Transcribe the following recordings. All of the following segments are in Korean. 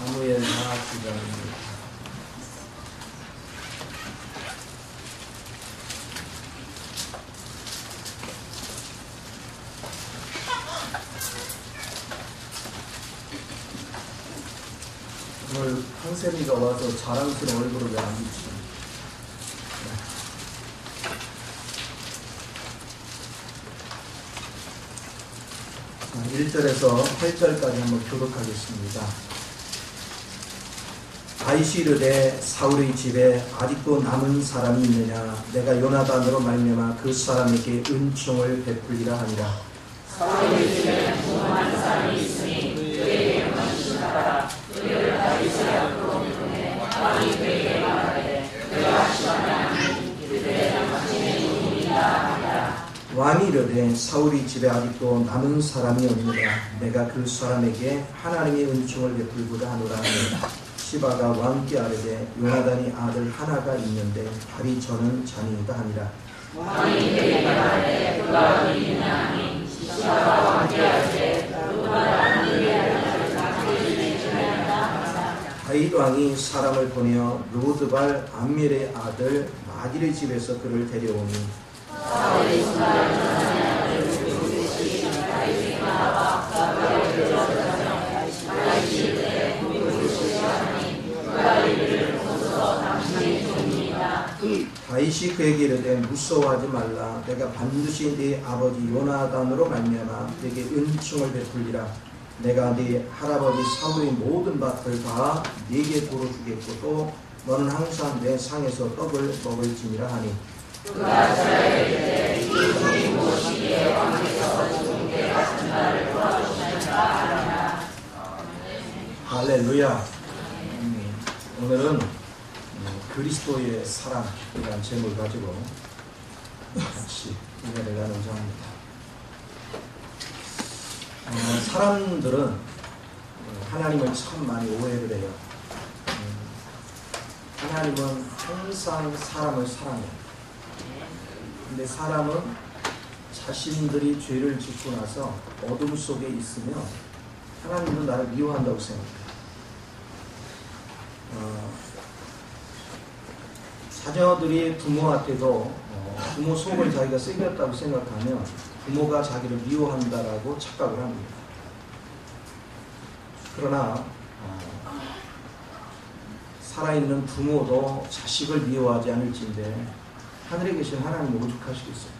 사무엘하 기자입니다. 오늘 황세미가 와서 자랑스러운 얼굴을 왜 안 비치니? 1절에서 8절까지 한번 교독하겠습니다. 다윗이 이르되 사울의 집에 아직도 남은 사람이 있느냐? 내가 요나단으로 말미암아 그 사람에게 은총을 베풀리라 하니라. 사울의 집에 무모한 사람이 있으니 그에게 은총하라. 그를 다윗의 앞으로 보내 왕이 그에게 말하되 그가 시원하니 그들의 당신의 이름이라 하니라. 왕이 이르되 사울이 집에 아직도 남은 사람이 없느냐? 내가 그 사람에게 하나님의 은총을 베풀고자 하노라 하니 시바가 왕께 아뢰되 요나단이 아들 하나가 있는데 밥이 저는 자니이다 하니라. 왕이 그에게 말하되 그가 어디 있느냐 하니 시바가 왕께 아뢰되 요나단은 그의 아들 다윗에게 전하였다 하니라. 다윗 왕이 사람을 보내어 로드발 암멜의 아들 마길의 집에서 그를 데려오니 사울이 시바를 전하여 그의 다윗에게 나와 그를 데려오더니 다윗이 이르되 그가 이를 보소서 당신의 종이니이다. 다윗이 그에게 이르되 무서워하지 말라. 내가 반드시 네 아버지 요나단으로 말미암아 네게 은총을 베풀리라. 내가 네 할아버지 사울의 모든 밭을 다 네게 도로 주겠고 또 너는 항상 내 상에서 떡을 먹을지니라 하니 그가 저에게 이르되 이 종이 무엇이기에 왕께서 종에게 하신 말을 도와주시는가 하니라. 할렐루야. 오늘은 그리스도의 사랑이라는 제목을 가지고 같이 은혜를 나누고자 합니다. 사람들은 하나님을 참 많이 오해를 해요. 하나님은 항상 사람을 사랑해요. 근데 사람은 자신들이 죄를 짓고 나서 어둠 속에 있으면 하나님은 나를 미워한다고 생각해요. 자녀들이 부모한테도 부모 속을 자기가 썩였다고 생각하면 부모가 자기를 미워한다라고 착각을 합니다. 그러나 살아있는 부모도 자식을 미워하지 않을진데 하늘에 계신 하나님은 오죽하시겠어요.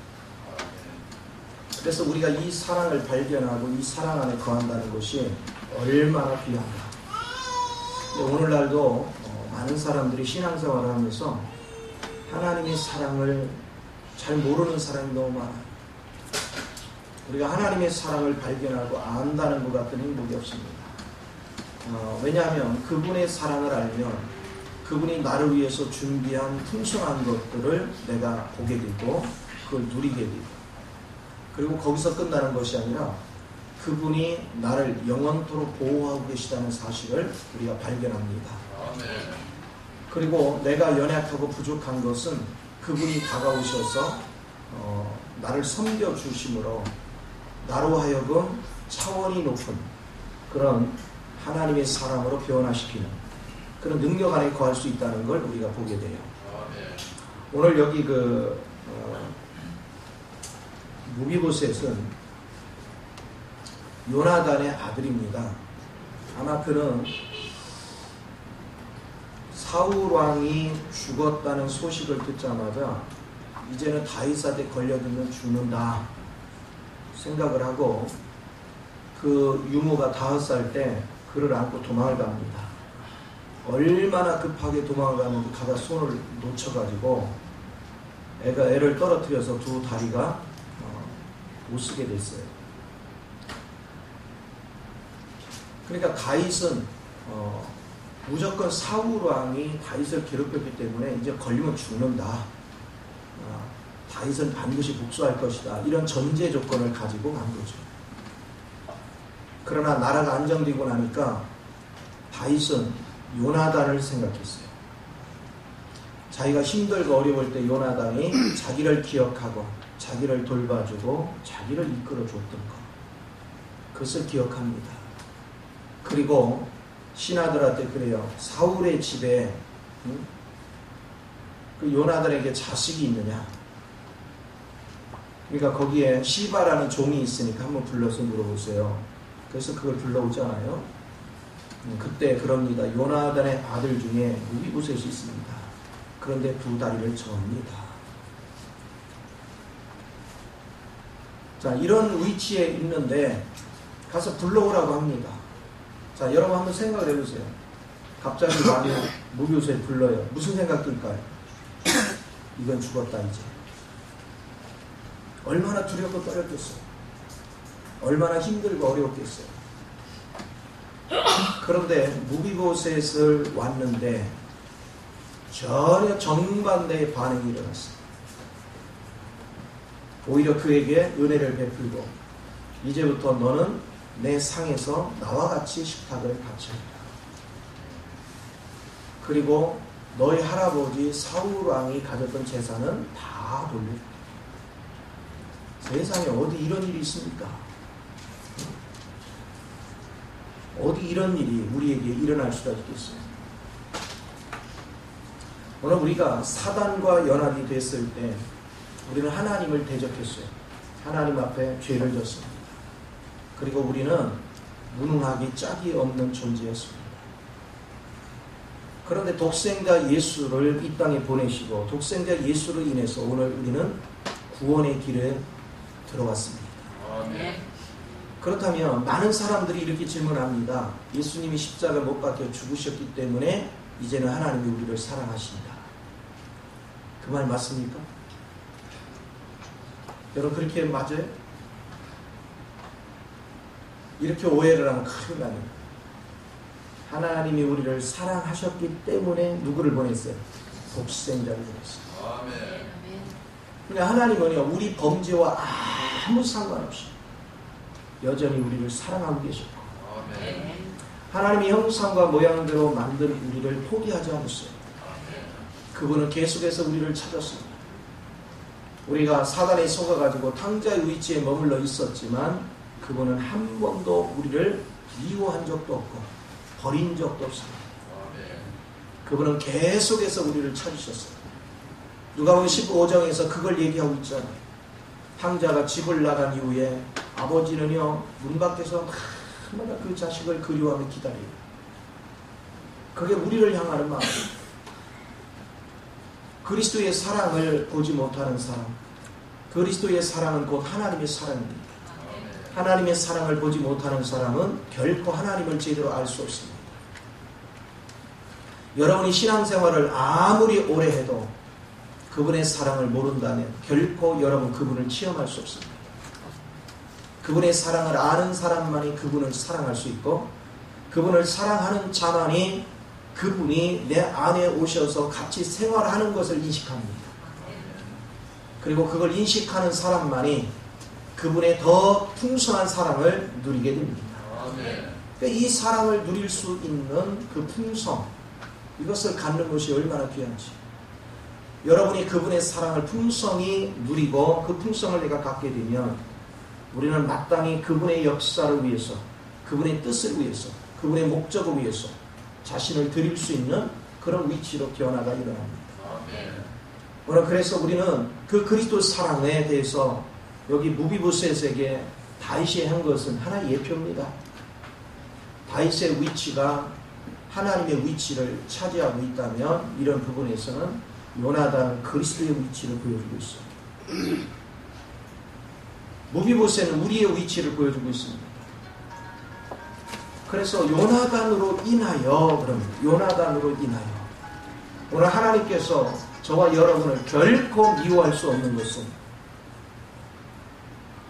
그래서 우리가 이 사랑을 발견하고 이 사랑 안에 거한다는 것이 얼마나 귀한가. 오늘날도 많은 사람들이 신앙생활을 하면서 하나님의 사랑을 잘 모르는 사람이 너무 많아요. 우리가 하나님의 사랑을 발견하고 안다는 것 같은 행복이 없습니다. 왜냐하면 그분의 사랑을 알면 그분이 나를 위해서 준비한 풍성한 것들을 내가 보게 되고 그걸 누리게 되고 그리고 거기서 끝나는 것이 아니라 그분이 나를 영원토록 보호하고 계시다는 사실을 우리가 발견합니다. 그리고 내가 연약하고 부족한 것은 그분이 다가오셔서 나를 섬겨주심으로 나로 하여금 차원이 높은 그런 하나님의 사랑으로 변화시키는 그런 능력 안에 거할 수 있다는 걸 우리가 보게 돼요. 오늘 여기 무비보셋은 요나단의 아들입니다. 아마 그는 사울 왕이 죽었다는 소식을 듣자마자 이제는 다윗한테 걸려들면 죽는다 생각을 하고 그 유모가 5살 때 그를 안고 도망을 갑니다. 얼마나 급하게 도망을 가는지 가다 손을 놓쳐가지고 애를 떨어뜨려서 두 다리가 못 쓰게 됐어요. 그러니까 다윗은 무조건 사울 왕이 다윗을 괴롭혔기 때문에 이제 걸리면 죽는다. 다윗은 반드시 복수할 것이다. 이런 전제 조건을 가지고 간 거죠. 그러나 나라가 안정되고 나니까 다윗은 요나단을 생각했어요. 자기가 힘들고 어려울 때 요나단이 자기를 기억하고 자기를 돌봐주고 자기를 이끌어줬던 것, 그것을 기억합니다. 그리고 신하들한테 그래요. 사울의 집에 그 요나단에게 자식이 있느냐. 그러니까 거기에 시바라는 종이 있으니까 한번 불러서 물어보세요. 그래서 그걸 불러오잖아요. 그때 그럽니다. 요나단의 아들 중에 무비보셋이 있습니다. 그런데 두 다리를 접니다. 자, 이런 위치에 있는데 가서 불러오라고 합니다. 자, 여러분 한번 생각을 해보세요. 갑자기 많이 무비보셋 불러요. 무슨 생각 들까요? 이건 죽었다 이제. 얼마나 두렵고 떨렸겠어요. 얼마나 힘들고 어려웠겠어요. 그런데 무비보셋을 왔는데 전혀 정반대의 반응이 일어났어요. 오히려 그에게 은혜를 베풀고 이제부터 너는 내 상에서 나와 같이 식탁을 같이 하리라. 그리고 너희 할아버지 사울 왕이 가졌던 재산은 다 돌려줄게. 세상에 어디 이런 일이 있습니까? 어디 이런 일이 우리에게 일어날 수가 있겠어요? 오늘 우리가 사단과 연합이 됐을 때 우리는 하나님을 대적했어요. 하나님 앞에 죄를 졌습니다. 그리고 우리는 무능하기 짝이 없는 존재였습니다. 그런데 독생자 예수를 이 땅에 보내시고 독생자 예수로 인해서 오늘 우리는 구원의 길에 들어왔습니다. 아멘. 그렇다면 많은 사람들이 이렇게 질문합니다. 예수님이 십자가 못 박혀 죽으셨기 때문에 이제는 하나님이 우리를 사랑하신다. 그 말 맞습니까? 여러분 그렇게 맞아요? 이렇게 오해를 하면 큰일 납니다. 하나님이 우리를 사랑하셨기 때문에 누구를 보냈어요? 독생자를 보냈어요. 아멘. 그러니까 하나님은요 우리 범죄와 아무 상관없이 여전히 우리를 사랑하고 계셨고 아멘. 하나님의 형상과 모양대로 만든 우리를 포기하지 않았어요. 그분은 계속해서 우리를 찾았습니다. 우리가 사단에 속아가지고 탕자의 위치에 머물러 있었지만 그분은 한 번도 우리를 미워한 적도 없고 버린 적도 없습니다. 그분은 계속해서 우리를 찾으셨어요. 누가복음 15장에서 그걸 얘기하고 있잖아요. 탕자가 집을 나간 이후에 아버지는요 문 밖에서 얼마나 그 자식을 그리워하며 기다려요. 그게 우리를 향하는 마음이에요. 그리스도의 사랑을 보지 못하는 사람, 그리스도의 사랑은 곧 하나님의 사랑입니다. 하나님의 사랑을 보지 못하는 사람은 결코 하나님을 제대로 알 수 없습니다. 여러분이 신앙생활을 아무리 오래 해도 그분의 사랑을 모른다면 결코 여러분 그분을 체험할 수 없습니다. 그분의 사랑을 아는 사람만이 그분을 사랑할 수 있고 그분을 사랑하는 자만이 그분이 내 안에 오셔서 같이 생활하는 것을 인식합니다. 그리고 그걸 인식하는 사람만이 그분의 더 풍성한 사랑을 누리게 됩니다. 그러니까 이 사랑을 누릴 수 있는 그 풍성, 이것을 갖는 것이 얼마나 귀한지. 여러분이 그분의 사랑을 풍성히 누리고 그 풍성을 내가 갖게 되면 우리는 마땅히 그분의 역사를 위해서, 그분의 뜻을 위해서, 그분의 목적을 위해서 자신을 드릴 수 있는 그런 위치로 변화가 일어납니다. 오늘 그래서 우리는 그 그리스도 사랑에 대해서 여기 무비보셋에게 다윗이 한 것은 하나의 예표입니다. 다윗의 위치가 하나님의 위치를 차지하고 있다면 이런 부분에서는 요나단은 그리스도의 위치를 보여주고 있어요. 무비보셋은 우리의 위치를 보여주고 있습니다. 그래서 요나단으로 인하여, 오늘 하나님께서 저와 여러분을 결코 미워할 수 없는 것은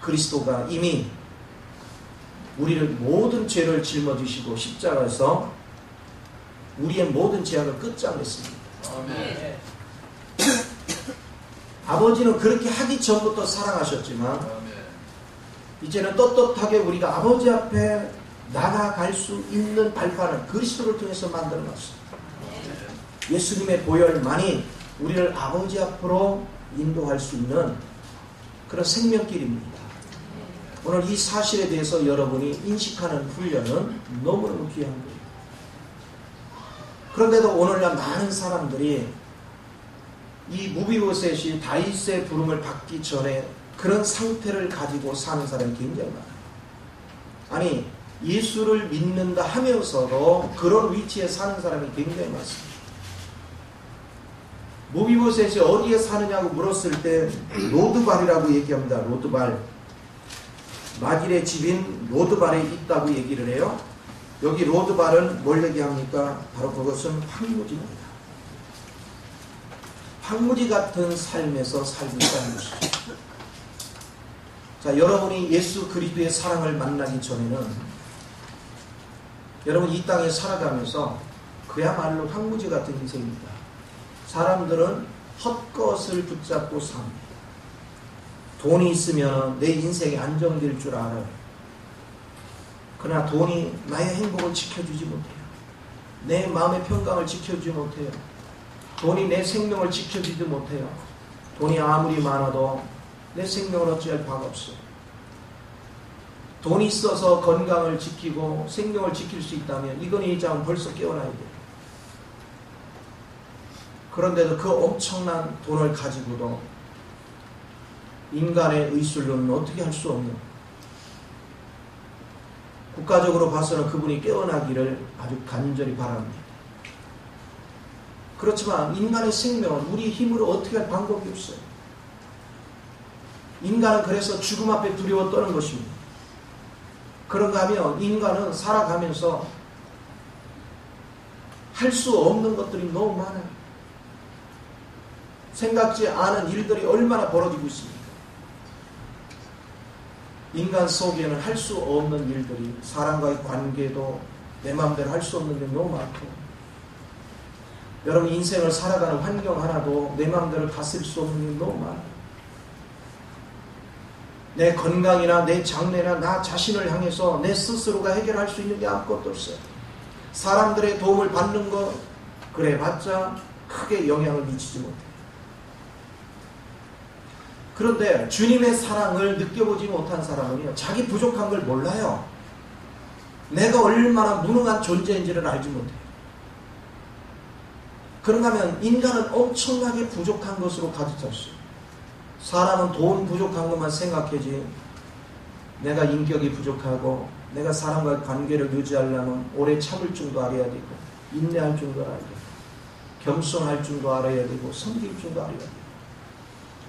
그리스도가 이미 우리를 모든 죄를 짊어지시고 십자가에서 우리의 모든 죄악을 끝장냈습니다. 아멘. 아버지는 그렇게 하기 전부터 사랑하셨지만 이제는 떳떳하게 우리가 아버지 앞에 나아갈 수 있는 발판을 그리스도를 통해서 만들어놨습니다. 예수님의 보혈만이 우리를 아버지 앞으로 인도할 수 있는 그런 생명길입니다. 오늘 이 사실에 대해서 여러분이 인식하는 훈련은 너무너무 귀한 거예요. 그런데도 오늘날 많은 사람들이 이 무비보셋이 다윗의 부름을 받기 전에 그런 상태를 가지고 사는 사람이 굉장히 많아요. 아니, 예수를 믿는다 하면서도 그런 위치에 사는 사람이 굉장히 많습니다. 무비보셋이 어디에 사느냐고 물었을 때 로드발이라고 얘기합니다. 로드발. 마길의 집인 로드발에 있다고 얘기를 해요. 여기 로드발은 뭘 얘기합니까? 바로 그것은 황무지입니다. 황무지 같은 삶에서 살고 있다는 것이죠. 자, 여러분이 예수 그리스도의 사랑을 만나기 전에는 여러분 이 땅에 살아가면서 그야말로 황무지 같은 인생입니다. 사람들은 헛것을 붙잡고 삽니다. 돈이 있으면 내 인생이 안정될 줄 알아요. 그러나 돈이 나의 행복을 지켜주지 못해요. 내 마음의 평강을 지켜주지 못해요. 돈이 내 생명을 지켜주지 못해요. 돈이 아무리 많아도 내 생명을 어찌할 바가 없어요. 돈이 있어서 건강을 지키고 생명을 지킬 수 있다면 이건희 회장은 벌써 깨어나야 돼요. 그런데도 그 엄청난 돈을 가지고도 인간의 의술로는 어떻게 할 수 없는, 국가적으로 봐서는 그분이 깨어나기를 아주 간절히 바랍니다. 그렇지만 인간의 생명은 우리 힘으로 어떻게 할 방법이 없어요. 인간은 그래서 죽음 앞에 두려워 떠는 것입니다. 그런가 하면 인간은 살아가면서 할 수 없는 것들이 너무 많아요. 생각지 않은 일들이 얼마나 벌어지고 있습니까? 인간 속에는 할 수 없는 일들이, 사람과의 관계도 내 마음대로 할 수 없는 게 너무 많고, 여러분 인생을 살아가는 환경 하나도 내 마음대로 다스릴 수 없는 게 너무 많아요. 내 건강이나 내 장래나 나 자신을 향해서 내 스스로가 해결할 수 있는 게 아무것도 없어요. 사람들의 도움을 받는 것, 그래 봤자 크게 영향을 미치지 못해요. 그런데 주님의 사랑을 느껴보지 못한 사람은요, 자기 부족한 걸 몰라요. 내가 얼마나 무능한 존재인지를 알지 못해요. 그런가 하면 인간은 엄청나게 부족한 것으로 가득 찼어요. 사람은 돈 부족한 것만 생각하지, 내가 인격이 부족하고 내가 사람과의 관계를 유지하려면 오래 참을 줄도 알아야 되고, 인내할 줄도 알아야 되고, 겸손할 줄도 알아야 되고, 섬길 줄도 알아야 되고,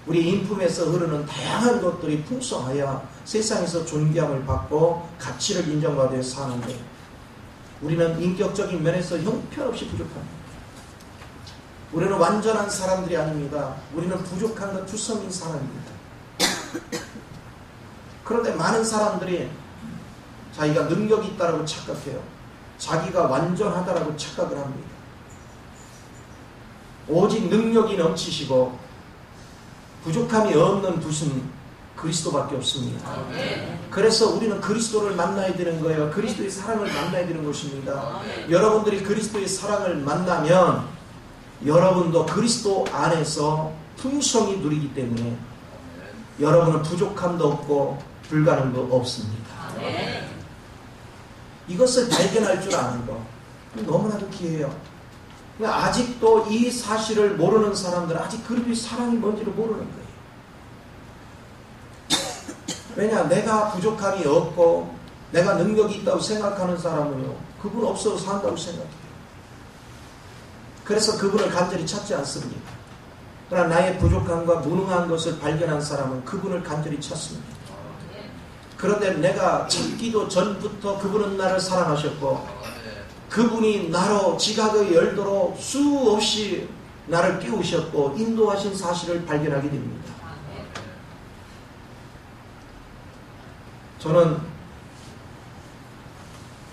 우리 인품에서 흐르는 다양한 것들이 풍성하여 세상에서 존귀함을 받고 가치를 인정받아 사는데, 우리는 인격적인 면에서 형편없이 부족합니다. 우리는 완전한 사람들이 아닙니다. 우리는 부족한 것 투성인 사람입니다. 그런데 많은 사람들이 자기가 능력이 있다고 착각해요. 자기가 완전하다고 착각을 합니다. 오직 능력이 넘치시고 부족함이 없는 분은 그리스도밖에 없습니다. 그래서 우리는 그리스도를 만나야 되는 거예요. 그리스도의 사랑을 만나야 되는 것입니다. 여러분들이 그리스도의 사랑을 만나면 여러분도 그리스도 안에서 풍성히 누리기 때문에 여러분은 부족함도 없고 불가능도 없습니다. 이것을 발견할 줄 아는 거 너무나도 귀해요. 아직도 이 사실을 모르는 사람들은 아직 그리스도의 사랑이 뭔지를 모르는 거예요. 왜냐, 내가 부족함이 없고 내가 능력이 있다고 생각하는 사람은요, 그분 없어도 산다고 생각해요. 그래서 그분을 간절히 찾지 않습니다. 그러나 나의 부족함과 무능한 것을 발견한 사람은 그분을 간절히 찾습니다. 그런데 내가 찾기도 전부터 그분은 나를 사랑하셨고, 그분이 나로 지각의 열도로 수없이 나를 깨우셨고 인도하신 사실을 발견하게 됩니다. 저는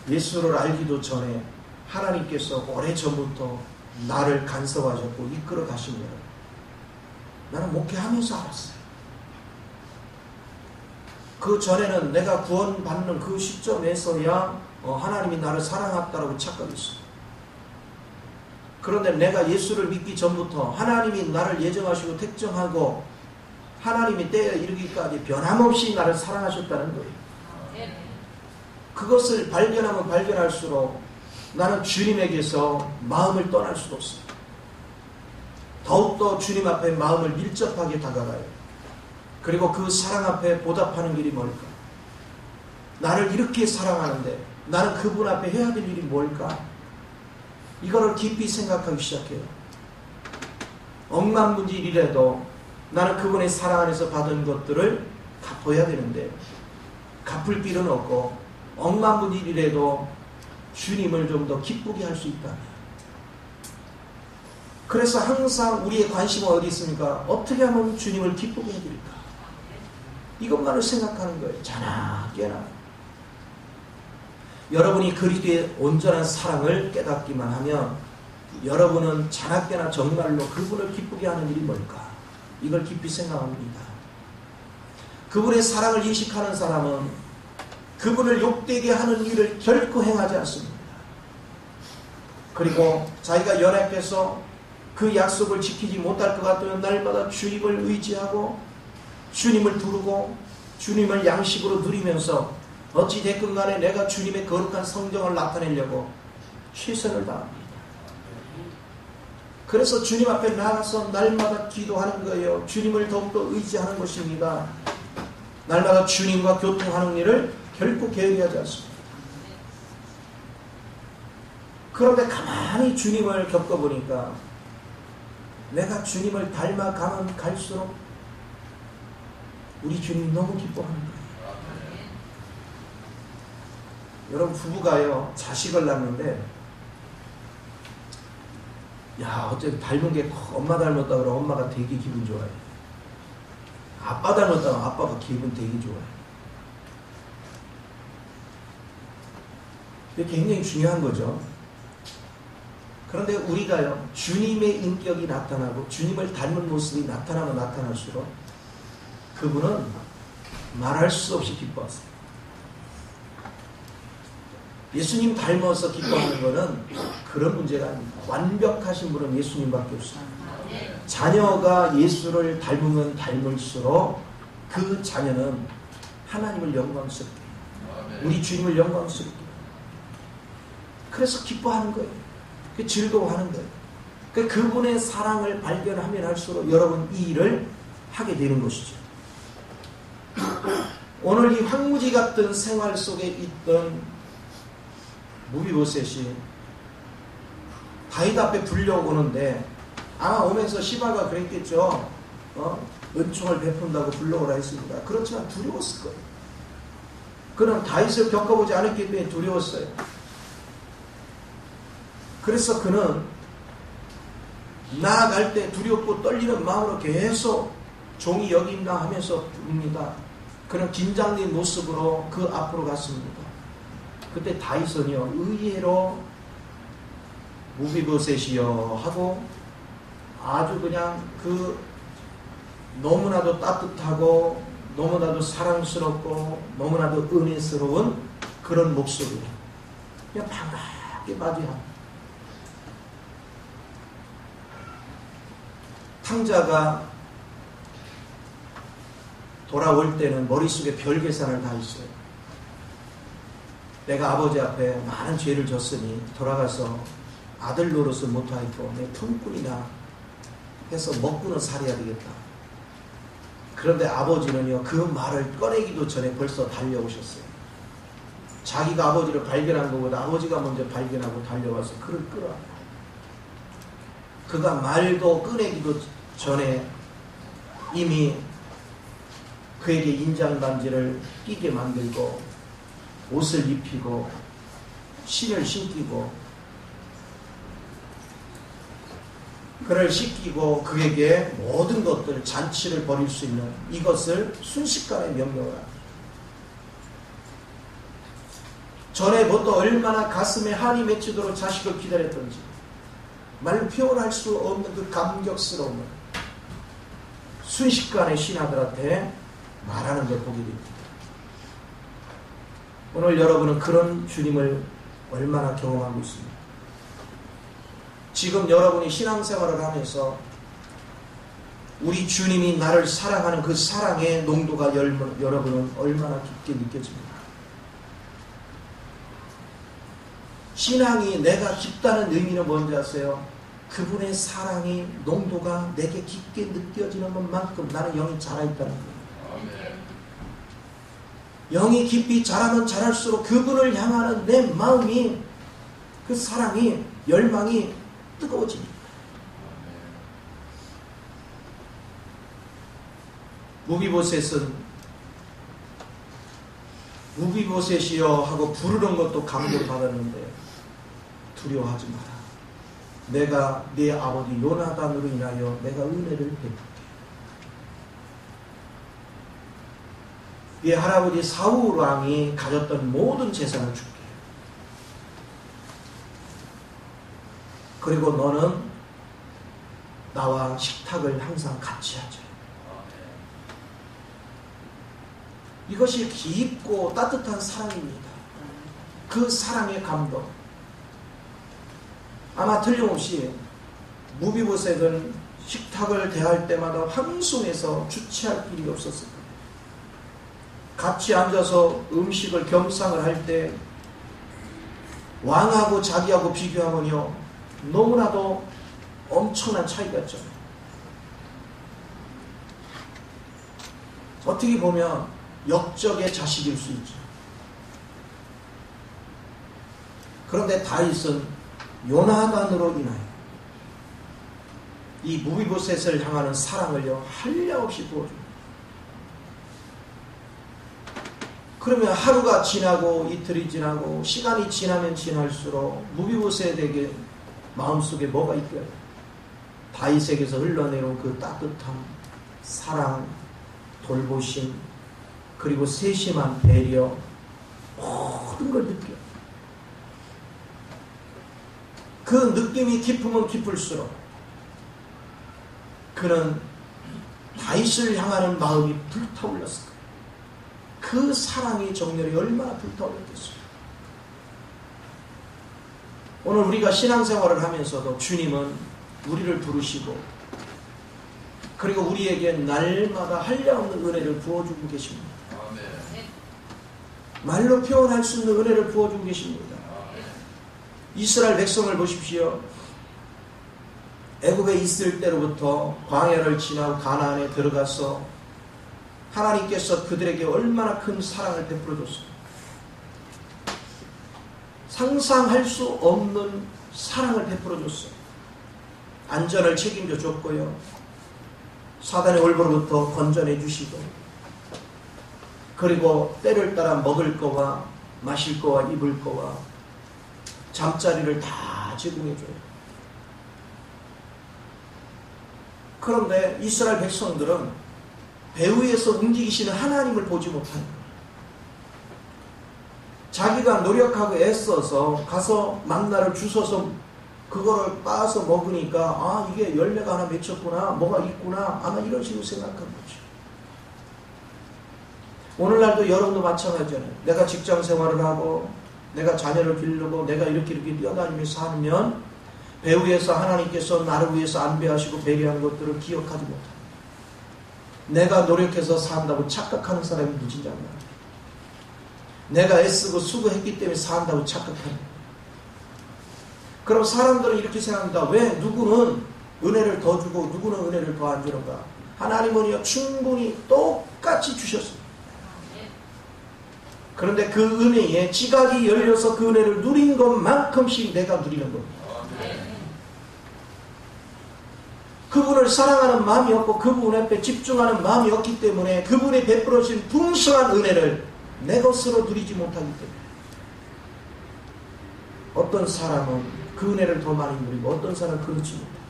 예수를 알기도 전에 하나님께서 오래전부터 나를 간섭하셨고 이끌어 가신 거예요. 나는 목회하면서 알았어요. 그 전에는 내가 구원받는 그 시점에서야 하나님이 나를 사랑했다라고 착각했어요. 그런데 내가 예수를 믿기 전부터 하나님이 나를 예정하시고 택정하고 하나님이 때에 이르기까지 변함없이 나를 사랑하셨다는 거예요. 그것을 발견하면 발견할수록 나는 주님에게서 마음을 떠날 수도 없어요. 더욱더 주님 앞에 마음을 밀접하게 다가가요. 그리고 그 사랑 앞에 보답하는 길이 뭘까? 나를 이렇게 사랑하는데 나는 그분 앞에 해야 될 일이 뭘까? 이거를 깊이 생각하기 시작해요. 억만문질이라도 나는 그분의 사랑 안에서 받은 것들을 갚아야 되는데 갚을 길은 없고 억만문질이라도 주님을 좀 더 기쁘게 할 수 있다. 그래서 항상 우리의 관심은 어디 있습니까? 어떻게 하면 주님을 기쁘게 해드릴까? 이것만을 생각하는 거예요. 자나 깨나. 여러분이 그리스도의 온전한 사랑을 깨닫기만 하면 여러분은 자나 깨나 정말로 그분을 기쁘게 하는 일이 뭘까? 이걸 깊이 생각합니다. 그분의 사랑을 인식하는 사람은 그분을 욕되게 하는 일을 결코 행하지 않습니다. 그리고 자기가 연약해서 그 약속을 지키지 못할 것 같으면 날마다 주님을 의지하고 주님을 부르고 주님을 양식으로 누리면서 어찌 됐건 간에 내가 주님의 거룩한 성정을 나타내려고 최선을 다합니다. 그래서 주님 앞에 나가서 날마다 기도하는 거예요. 주님을 더욱더 의지하는 것입니다. 날마다 주님과 교통하는 일을 결코 게으리하지 않습니다. 그런데 가만히 주님을 겪어보니까 내가 주님을 닮아가면 갈수록 우리 주님이 너무 기뻐하는 거예요. 여러분 부부가요 자식을 낳는데 야 어째 닮은 게 엄마 닮았다 그러면 엄마가 되게 기분 좋아해. 아빠 닮았다 그러면 아빠가 기분 되게 좋아해. 이게 굉장히 중요한 거죠. 그런데 우리가요 주님의 인격이 나타나고 주님을 닮은 모습이 나타나면 나타날수록 그분은 말할 수 없이 기뻐하세요. 예수님 닮아서 기뻐하는 것은 그런 문제가 아닙니다. 완벽하신 분은 예수님밖에 없습니다. 자녀가 예수를 닮으면 닮을수록 그 자녀는 하나님을 영광스럽게 우리 주님을 영광스럽게 그래서 기뻐하는 거예요. 즐거워하는 거예요. 그분의 사랑을 발견하면 할수록 여러분 이 일을 하게 되는 것이죠. 오늘 이 황무지 같은 생활 속에 있던 무비보셋이 다윗 앞에 불려오는데 아마 오면서 시바가 그랬겠죠. 은총을 베푼다고 불러오라 했습니다. 그렇지만 두려웠을 거예요. 그는 다윗을 겪어보지 않았기 때문에 두려웠어요. 그래서 그는 나아갈 때 두렵고 떨리는 마음으로 계속 종이 여기 있나 하면서 부릅니다. 그는 긴장된 모습으로 그 앞으로 갔습니다. 그때 다윗은요 의외로 무비보셋이여 하고 아주 그냥 그 너무나도 따뜻하고 너무나도 사랑스럽고 너무나도 은혜스러운 그런 목소리로 그냥 반갑게 맞이합니다. 탕자가 돌아올 때는 머릿속에 별 계산을 다 했어요. 내가 아버지 앞에 많은 죄를 졌으니 돌아가서 아들 노릇을 못하겠고 내 품꾼이나 해서 먹고는 살아야 되겠다. 그런데 아버지는요 그 말을 꺼내기도 전에 벌써 달려오셨어요. 자기가 아버지를 발견한 것보다 아버지가 먼저 발견하고 달려와서 그를 끌어안고 그가 말도 꺼내기도 전에 이미 그에게 인장반지를 끼게 만들고 옷을 입히고 신을 신기고 그를 씻기고 그에게 모든 것들 잔치를 벌일 수 있는 이것을 순식간에 명령을 합니다. 전에부터 얼마나 가슴에 한이 맺히도록 자식을 기다렸던지 말로 표현할 수 없는 그 감격스러움을 순식간에 신하들한테 말하는 걸 보게 됩니다. 오늘 여러분은 그런 주님을 얼마나 경험하고 있습니까? 지금 여러분이 신앙생활을 하면서 우리 주님이 나를 사랑하는 그 사랑의 농도가 여러분은 얼마나 깊게 느껴집니까? 신앙이 내가 깊다는 의미는 뭔지 아세요? 그분의 사랑이 농도가 내게 깊게 느껴지는 것만큼 나는 영이 자라있다는 거예요. 영이 깊이 자라면 자랄수록 그분을 향하는 내 마음이, 그 사랑이, 열망이 뜨거워집니다. 무비보셋이여 하고 부르는 것도 감동을 받았는데 두려워하지 마라. 내가 네 아버지 요나단으로 인하여 내가 은혜를 베풀게. 네 할아버지 사울 왕이 가졌던 모든 재산을 줄게. 그리고 너는 나와 식탁을 항상 같이 하자. 이것이 깊고 따뜻한 사랑입니다. 그 사랑의 감동. 아마 틀림없이 무비보셋은 식탁을 대할 때마다 황송해서 주체할 길이 없었을 거예요. 같이 앉아서 음식을 겸상을 할 때 왕하고 자기하고 비교하면요 너무나도 엄청난 차이가 있죠. 어떻게 보면 역적의 자식일 수 있죠. 그런데 다윗은 요나단으로 인하여 이 무비보셋을 향하는 사랑을요 한량없이 부어줍니다. 그러면 하루가 지나고 이틀이 지나고 시간이 지나면 지날수록 무비보셋에게 마음속에 뭐가 있고요? 다윗에게서 흘러내려온 그 따뜻함, 사랑, 돌보심, 그리고 세심한 배려, 모든 걸 느껴요. 그 느낌이 깊으면 깊을수록 그는 다윗을 향하는 마음이 불타올랐을 거예요. 그 사랑의 정열이 얼마나 불타올랐겠어요. 오늘 우리가 신앙생활을 하면서도 주님은 우리를 부르시고 그리고 우리에게 날마다 한량없는 은혜를 부어주고 계십니다. 말로 표현할 수 있는 은혜를 부어주고 계십니다. 이스라엘 백성을 보십시오. 애굽에 있을 때로부터 광야를 지나고 가나안에 들어가서 하나님께서 그들에게 얼마나 큰 사랑을 베풀어 줬어요. 상상할 수 없는 사랑을 베풀어 줬어요. 안전을 책임져 줬고요. 사단의 올보로부터 건져내 주시고 그리고 때를 따라 먹을 거와 마실 거와 입을 거와 잠자리를 다 제공해 줘요. 그런데 이스라엘 백성들은 배 위에서 움직이시는 하나님을 보지 못하는 거예요. 자기가 노력하고 애써서 가서 만나를 주워서 그거를 빻아서 먹으니까 아 이게 열매가 하나 맺혔구나 뭐가 있구나 아마 이런 식으로 생각한 거죠. 오늘날도 여러분도 마찬가지잖아요. 내가 직장 생활을 하고 내가 자녀를 기르고 내가 이렇게 뛰어다니면서 살면 배 위에서 하나님께서 나를 위해서 안배하시고 배려한 것들을 기억하지 못합니다. 내가 노력해서 산다고 착각하는 사람이 무진장 많아요. 내가 애쓰고 수고했기 때문에 산다고 착각합니다. 그럼 사람들은 이렇게 생각합니다. 왜 누구는 은혜를 더 주고 누구는 은혜를 더 안 주는가? 하나님은요 충분히 똑같이 주셨습니다. 그런데 그 은혜에 지각이 열려서 그 은혜를 누린 것만큼씩 내가 누리는 겁니다. 그분을 사랑하는 마음이 없고 그분 앞에 집중하는 마음이 없기 때문에 그분이 베풀어 주신 풍성한 은혜를 내 것으로 누리지 못하기 때문에 어떤 사람은 그 은혜를 더 많이 누리고 어떤 사람은 그렇지 못해요.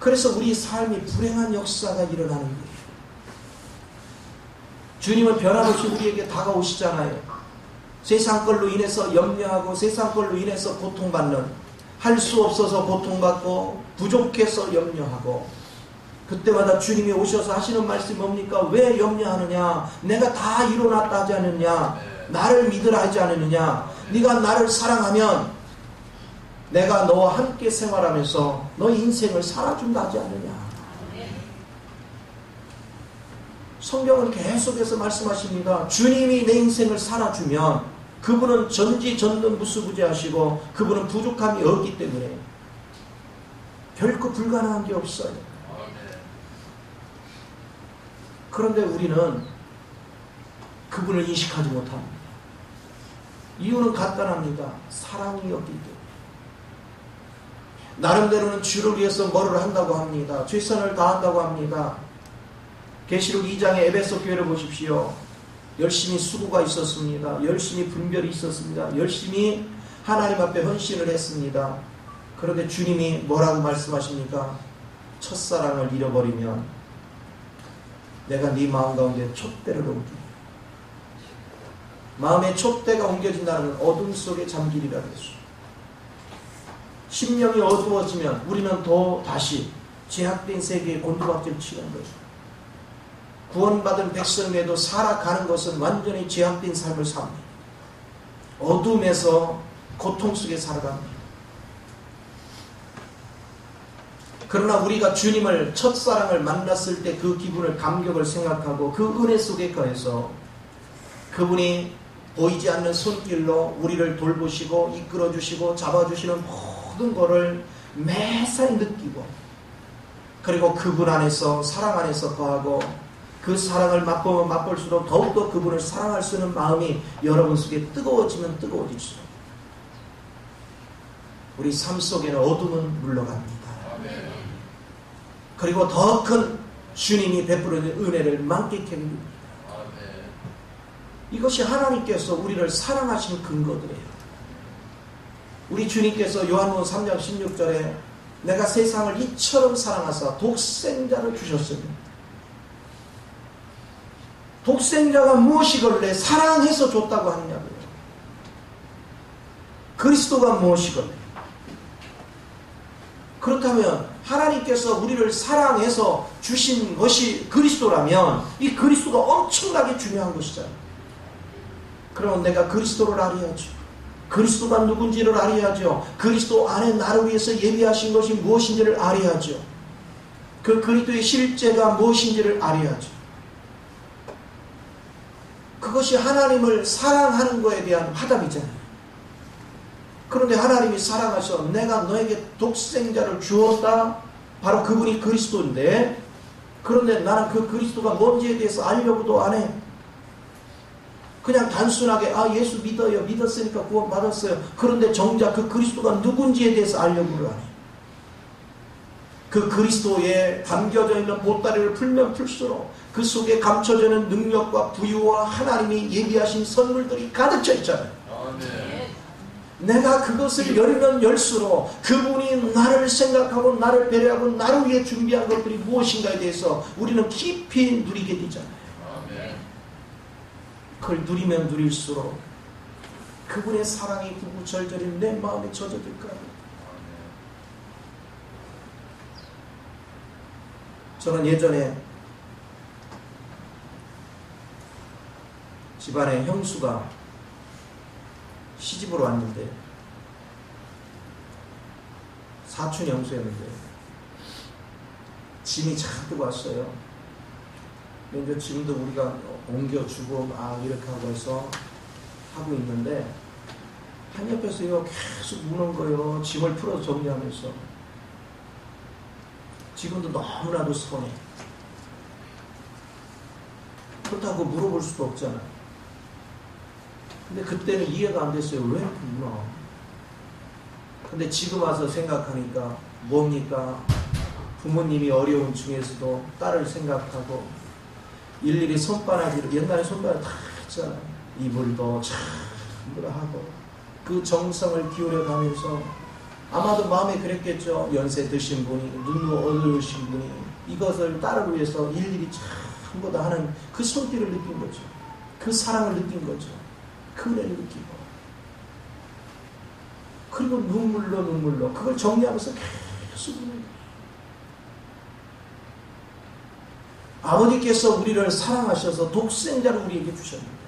그래서 우리 삶이 불행한 역사가 일어나는 거예요. 주님은 변함없이 우리에게 다가오시잖아요. 세상 걸로 인해서 염려하고 세상 걸로 인해서 고통받는 할 수 없어서 고통받고 부족해서 염려하고 그때마다 주님이 오셔서 하시는 말씀이 뭡니까? 왜 염려하느냐? 내가 다 이뤄놨다 하지 않느냐? 나를 믿으라 하지 않느냐? 네가 나를 사랑하면 내가 너와 함께 생활하면서 너 인생을 살아준다 하지 않느냐? 성경은 계속해서 말씀하십니다. 주님이 내 인생을 살아주면 그분은 전지전능무수부지하시고 그분은 부족함이 없기 때문에 결코 불가능한 게 없어요. 그런데 우리는 그분을 인식하지 못합니다. 이유는 간단합니다. 사랑이 없기 때문에. 나름대로는 주를 위해서 뭐를 한다고 합니다. 최선을 다한다고 합니다. 계시록 2장의 에베소 교회를 보십시오. 열심히 수고가 있었습니다. 열심히 분별이 있었습니다. 열심히 하나님 앞에 헌신을 했습니다. 그런데 주님이 뭐라고 말씀하십니까? 첫사랑을 잃어버리면 내가 네 마음 가운데 촛대를 옮기고, 마음의 촛대가 옮겨진다는 건 어둠 속에 잠기리라 했죠. 심령이 어두워지면 우리는 또 다시 죄악된 세계에 곤두박질 치는 거죠. 구원받은 백성에도 살아가는 것은 완전히 죄악된 삶을 삽니다. 어둠에서 고통 속에 살아갑니다. 그러나 우리가 주님을 첫사랑을 만났을 때 그 기분을, 감격을 생각하고 그 은혜 속에 거해서 그분이 보이지 않는 손길로 우리를 돌보시고 이끌어주시고 잡아주시는 모든 것을 매사에 느끼고, 그리고 그분 안에서, 사랑 안에서 거하고 그 사랑을 맛보면 맛볼수록 더욱더 그분을 사랑할 수 있는 마음이 여러분 속에 뜨거워지면 뜨거워질수록 우리 삶 속에는 어둠은 물러갑니다. 그리고 더 큰 주님이 베푸는 은혜를 만끽하게 됩니다. 이것이 하나님께서 우리를 사랑하신 근거들이에요. 우리 주님께서 요한복음 3장 16절에 내가 세상을 이처럼 사랑하사 독생자를 주셨으니, 독생자가 무엇이걸래 사랑해서 줬다고 하느냐고요. 그리스도가 무엇이걸래? 그렇다면 하나님께서 우리를 사랑해서 주신 것이 그리스도라면 이 그리스도가 엄청나게 중요한 것이잖아요. 그러면 내가 그리스도를 알아야죠. 그리스도가 누군지를 알아야죠. 그리스도 안에 나를 위해서 예비하신 것이 무엇인지를 알아야죠. 그 그리스도의 실제가 무엇인지를 알아야죠. 그것이 하나님을 사랑하는 것에 대한 화답이잖아요. 그런데 하나님이 사랑하셔 내가 너에게 독생자를 주었다. 바로 그분이 그리스도인데, 그런데 나는 그 그리스도가 뭔지에 대해서 알려고도 안 해. 그냥 단순하게 예수 믿어요. 믿었으니까 구원 받았어요. 그런데 정작 그 그리스도가 누군지에 대해서 알려고를 안 해. 그 그리스도에 담겨져 있는 보따리를 풀면 풀수록 그 속에 감춰져 있는 능력과 부유와 하나님이 예비하신 선물들이 가득 차 있잖아요. 내가 그것을 열면 열수록 그분이 나를 생각하고 나를 배려하고 나를 위해 준비한 것들이 무엇인가에 대해서 우리는 깊이 누리게 되잖아요. 그걸 누리면 누릴수록 그분의 사랑이 구구절절히 내 마음에 젖어들까요? 저는 예전에 집안에 형수가 시집으로 왔는데, 사촌 형수였는데 짐이 잔뜩 왔어요. 근데 지금도 우리가 옮겨주고 이렇게 하고 해서 하고 있는데, 한 옆에서 계속 우는 거예요. 짐을 풀어서 정리하면서. 지금도 너무나도 서운해. 그렇다고 물어볼 수도 없잖아요. 근데 그때는 이해가 안 됐어요. 왜 이렇게 우나? 근데 지금 와서 생각하니까 뭡니까? 부모님이 어려운 중에서도 딸을 생각하고 일일이 손바닥으로, 옛날에 손바닥 다 했잖아요. 이불도 전부 다 하고 그 정성을 기울여 가면서 아마도 마음에 그랬겠죠. 연세 드신 분이, 눈도 어두우신 분이 이것을 딸을 위해서 일일이 전부 다 하는 그 손길을 느낀 거죠. 그 사랑을 느낀 거죠. 그 은혜를 느끼고, 그리고 눈물로 그걸 정리하면서 계속 우는 거예요. 아버지께서 우리를 사랑하셔서 독생자를 우리에게 주셨는데,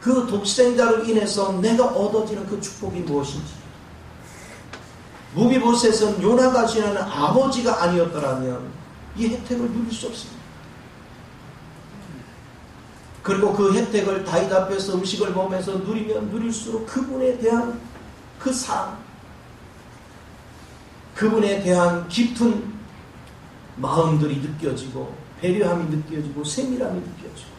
그 독생자로 인해서 내가 얻어지는 그 축복이 무엇인지, 무비보셋은 요나가 지나는 아버지가 아니었더라면 이 혜택을 누릴 수 없습니다. 그리고 그 혜택을 다윗 앞에서 음식을 먹으면서 누리면 누릴수록 그분에 대한 그 사랑, 그분에 대한 깊은 마음들이 느껴지고 배려함이 느껴지고 세밀함이 느껴지고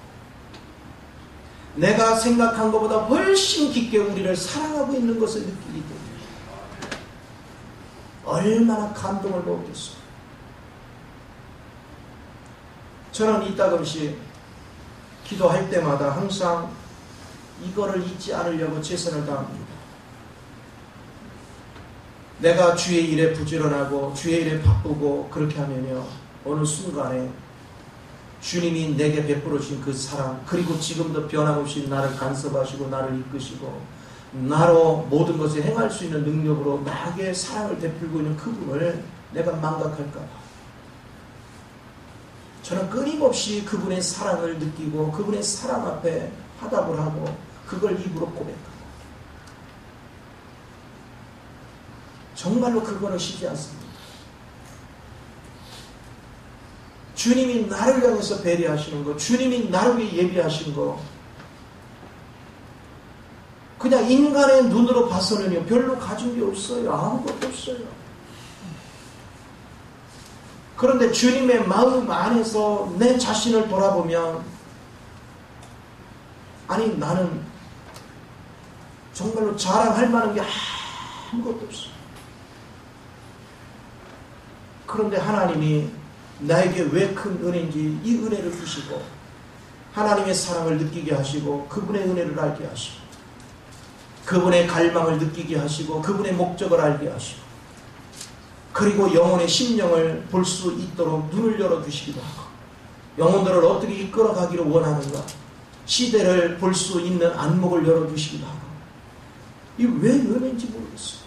내가 생각한 것보다 훨씬 깊게 우리를 사랑하고 있는 것을 느끼기 때문에 얼마나 감동을 먹겠어요. 저는 이따금씩 기도할 때마다 항상 이거를 잊지 않으려고 최선을 다합니다. 내가 주의 일에 부지런하고 주의 일에 바쁘고 그렇게 하면요, 어느 순간에 주님이 내게 베풀어 주신 그 사랑, 그리고 지금도 변함없이 나를 간섭하시고 나를 이끄시고 나로 모든 것을 행할 수 있는 능력으로 나에게 사랑을 베풀고 있는 그분을 내가 망각할까 봐 저는 끊임없이 그분의 사랑을 느끼고 그분의 사랑 앞에 화답을 하고 그걸 입으로 고백하고 정말로 그거는 쉬지 않습니다. 주님이 나를 향해서 배려하시는 거, 주님이 나를 위해 예비하신 거, 그냥 인간의 눈으로 봐서는요 별로 가진 게 없어요. 아무것도 없어요. 그런데 주님의 마음 안에서 내 자신을 돌아보면 아니 나는 정말로 자랑할 만한 게 아무것도 없어요. 그런데 하나님이 나에게 왜 큰 은혜인지 이 은혜를 주시고 하나님의 사랑을 느끼게 하시고 그분의 은혜를 알게 하시고 그분의 갈망을 느끼게 하시고 그분의 목적을 알게 하시고 그리고 영혼의 심령을 볼 수 있도록 눈을 열어주시기도 하고 영혼들을 어떻게 이끌어가기를 원하는가 시대를 볼 수 있는 안목을 열어주시기도 하고 이게 왜 은혜인지 모르겠어요.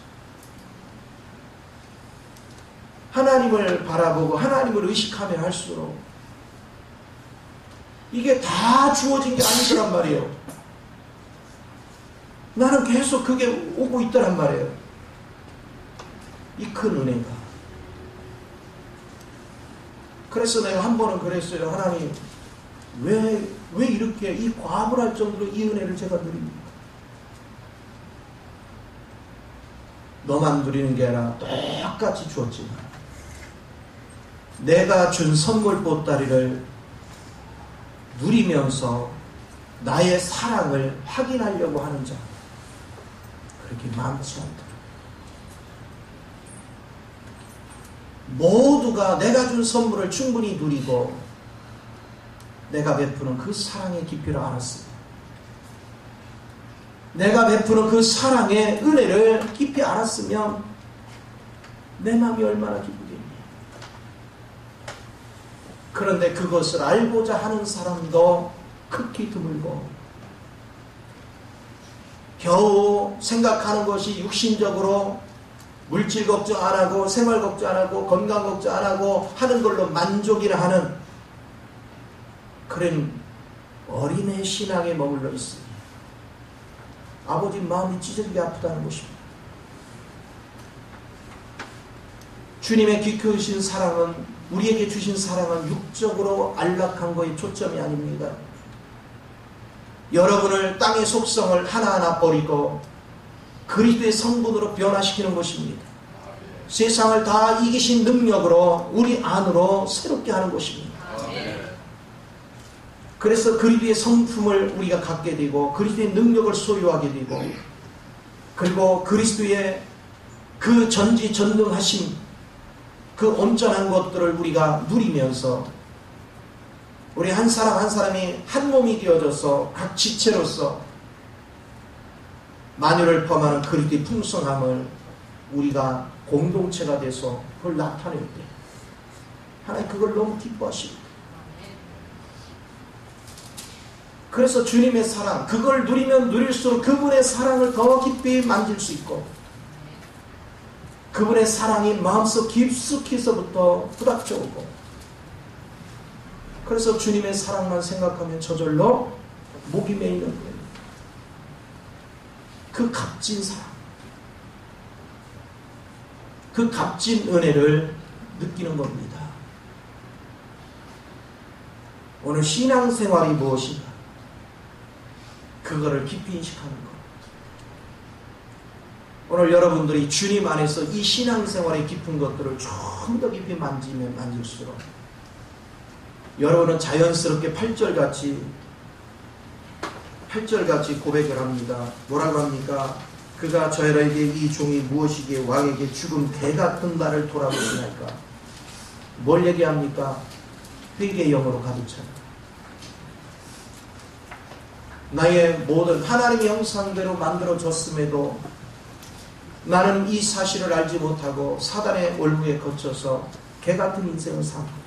하나님을 바라보고 하나님을 의식하며 할수록 이게 다 주어진 게 아니더란 말이에요. 나는 계속 그게 오고 있더란 말이에요. 이 큰 은혜가. 그래서 내가 한 번은 그랬어요. 하나님 왜 이렇게 이 과분할 정도로 이 은혜를 제가 누립니까? 너만 누리는 게 아니라 똑같이 주었지만 내가 준 선물 보따리를 누리면서 나의 사랑을 확인하려고 하는 자 그렇게 많지 않다. 모두가 내가 준 선물을 충분히 누리고 내가 베푸는 그 사랑의 깊이를 알았습니다. 내가 베푸는 그 사랑의 은혜를 깊이 알았으면 내 마음이 얼마나 기쁘겠니. 그런데 그것을 알고자 하는 사람도 극히 드물고 겨우 생각하는 것이 육신적으로 물질 걱정 안 하고 생활 걱정 안 하고 건강 걱정 안 하고 하는 걸로 만족이라 하는 그런 어린애 신앙에 머물러 있으니 아버지 마음이 찢어지게 아프다는 것입니다. 주님의 귀 크신 사랑은 우리에게 주신 사랑은 육적으로 안락한 거에 초점이 아닙니다. 여러분을 땅의 속성을 하나하나 버리고 그리스도의 성분으로 변화시키는 것입니다. 세상을 다 이기신 능력으로 우리 안으로 새롭게 하는 것입니다. 그래서 그리스도의 성품을 우리가 갖게 되고 그리스도의 능력을 소유하게 되고 그리고 그리스도의 그 전지전능하신 그 온전한 것들을 우리가 누리면서 우리 한 사람 한 사람이 한 몸이 되어져서 각 지체로서 만유를 범하는 그리스도의 풍성함을 우리가 공동체가 돼서 그걸 나타낼 때 하나님 그걸 너무 기뻐하십니다. 그래서 주님의 사랑 그걸 누리면 누릴수록 그분의 사랑을 더 깊이 만질 수 있고 그분의 사랑이 마음속 깊숙이서부터 부닥쳐 오고 그래서 주님의 사랑만 생각하면 저절로 목이 메이는 거예요. 그 값진 사랑 그 값진 은혜를 느끼는 겁니다. 오늘 신앙생활이 무엇인가? 그거를 깊이 인식하는 것. 오늘 여러분들이 주님 안에서 이 신앙생활의 깊은 것들을 좀 더 깊이 만지면 만질수록 여러분은 자연스럽게 8절같이 고백을 합니다. 뭐라고 합니까? 그가 저희에게 이 종이 무엇이기에 왕에게 죽음 개같은 날을 돌아보시나이까? 뭘 얘기합니까? 회개의 영으로 가득 차다. 나의 모든 하나님의 형상대로 만들어졌음에도 나는 이 사실을 알지 못하고 사단의 올무에 거쳐서 개같은 인생을 산 거예요.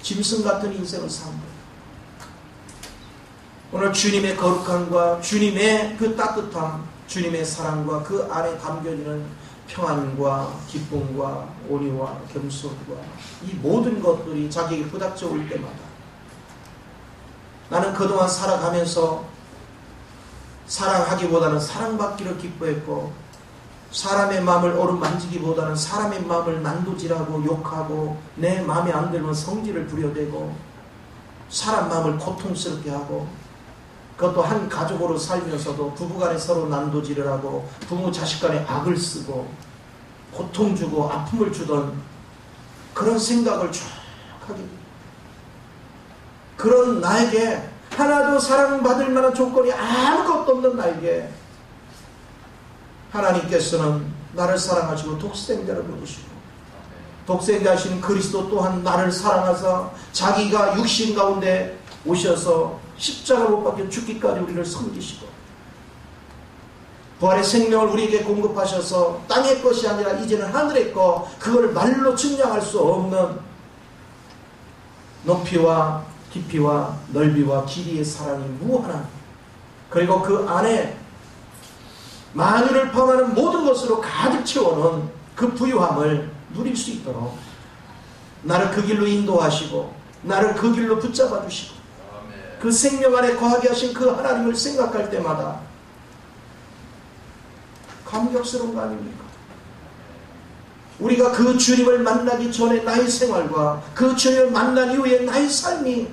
짐승 같은 인생을 산 거예요. 오늘 주님의 거룩함과 주님의 그 따뜻함, 주님의 사랑과 그 안에 담겨지는 평안과 기쁨과 온유와 겸손과 이 모든 것들이 자기에게 부닥쳐 올 때마다 나는 그동안 살아가면서 사랑하기보다는 사랑받기를 기뻐했고 사람의 마음을 어루만지기보다는 사람의 마음을 난도질하고 욕하고 내 마음에 안 들면 성질을 부려대고 사람 마음을 고통스럽게 하고 그것도 한 가족으로 살면서도 부부간에 서로 난도질을 하고 부모 자식간에 악을 쓰고 고통 주고 아픔을 주던 그런 생각을 쭉 하게 됩니다. 그런 나에게 하나도 사랑받을 만한 조건이 아무것도 없는 나에게 하나님께서는 나를 사랑하시고 독생자를 부르시고 독생자신 그리스도 또한 나를 사랑하사 자기가 육신 가운데 오셔서 십자가 못 박혀 죽기까지 우리를 섬기시고 부활의 생명을 우리에게 공급하셔서 땅의 것이 아니라 이제는 하늘의 것, 그걸 말로 측량할 수 없는 높이와 깊이와 넓이와 길이의 사랑이 무한한, 그리고 그 안에 만유를 포함하는 모든 것으로 가득 채워놓은 그 부유함을 누릴 수 있도록 나를 그 길로 인도하시고 나를 그 길로 붙잡아 주시고 그 생명 안에 거하게 하신 그 하나님을 생각할 때마다 감격스러운 거 아닙니까? 우리가 그 주님을 만나기 전에 나의 생활과 그 주님을 만난 이후에 나의 삶이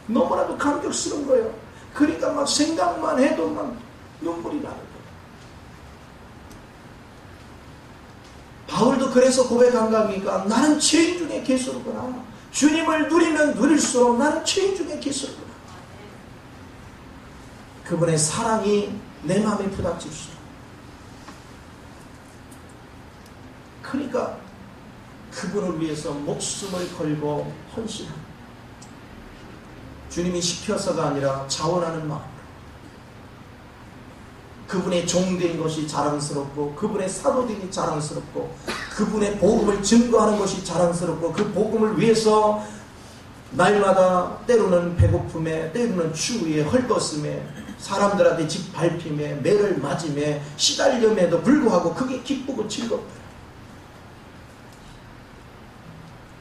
너무나도 감격스러운 거예요. 그러니까 막 생각만 해도 막 눈물이 나는 거예요. 바울도 그래서 고백한 겁니까? 나는 죄인 중에 괴수로구나. 주님을 누리면 누릴수록 나는 죄인 중에 괴수로구나. 그분의 사랑이 내 마음에 부닥칠수록, 그러니까 그분을 위해서 목숨을 걸고 헌신합니다. 주님이 시켜서가 아니라 자원하는 마음으로 그분의 종된 것이 자랑스럽고 그분의 사도됨이 자랑스럽고 그분의 복음을 증거하는 것이 자랑스럽고 그 복음을 위해서 날마다 때로는 배고픔에 때로는 추위에 헐벗음에 사람들한테 짓밟힘에 매를 맞음에 시달림에도 불구하고 그게 기쁘고 즐겁다.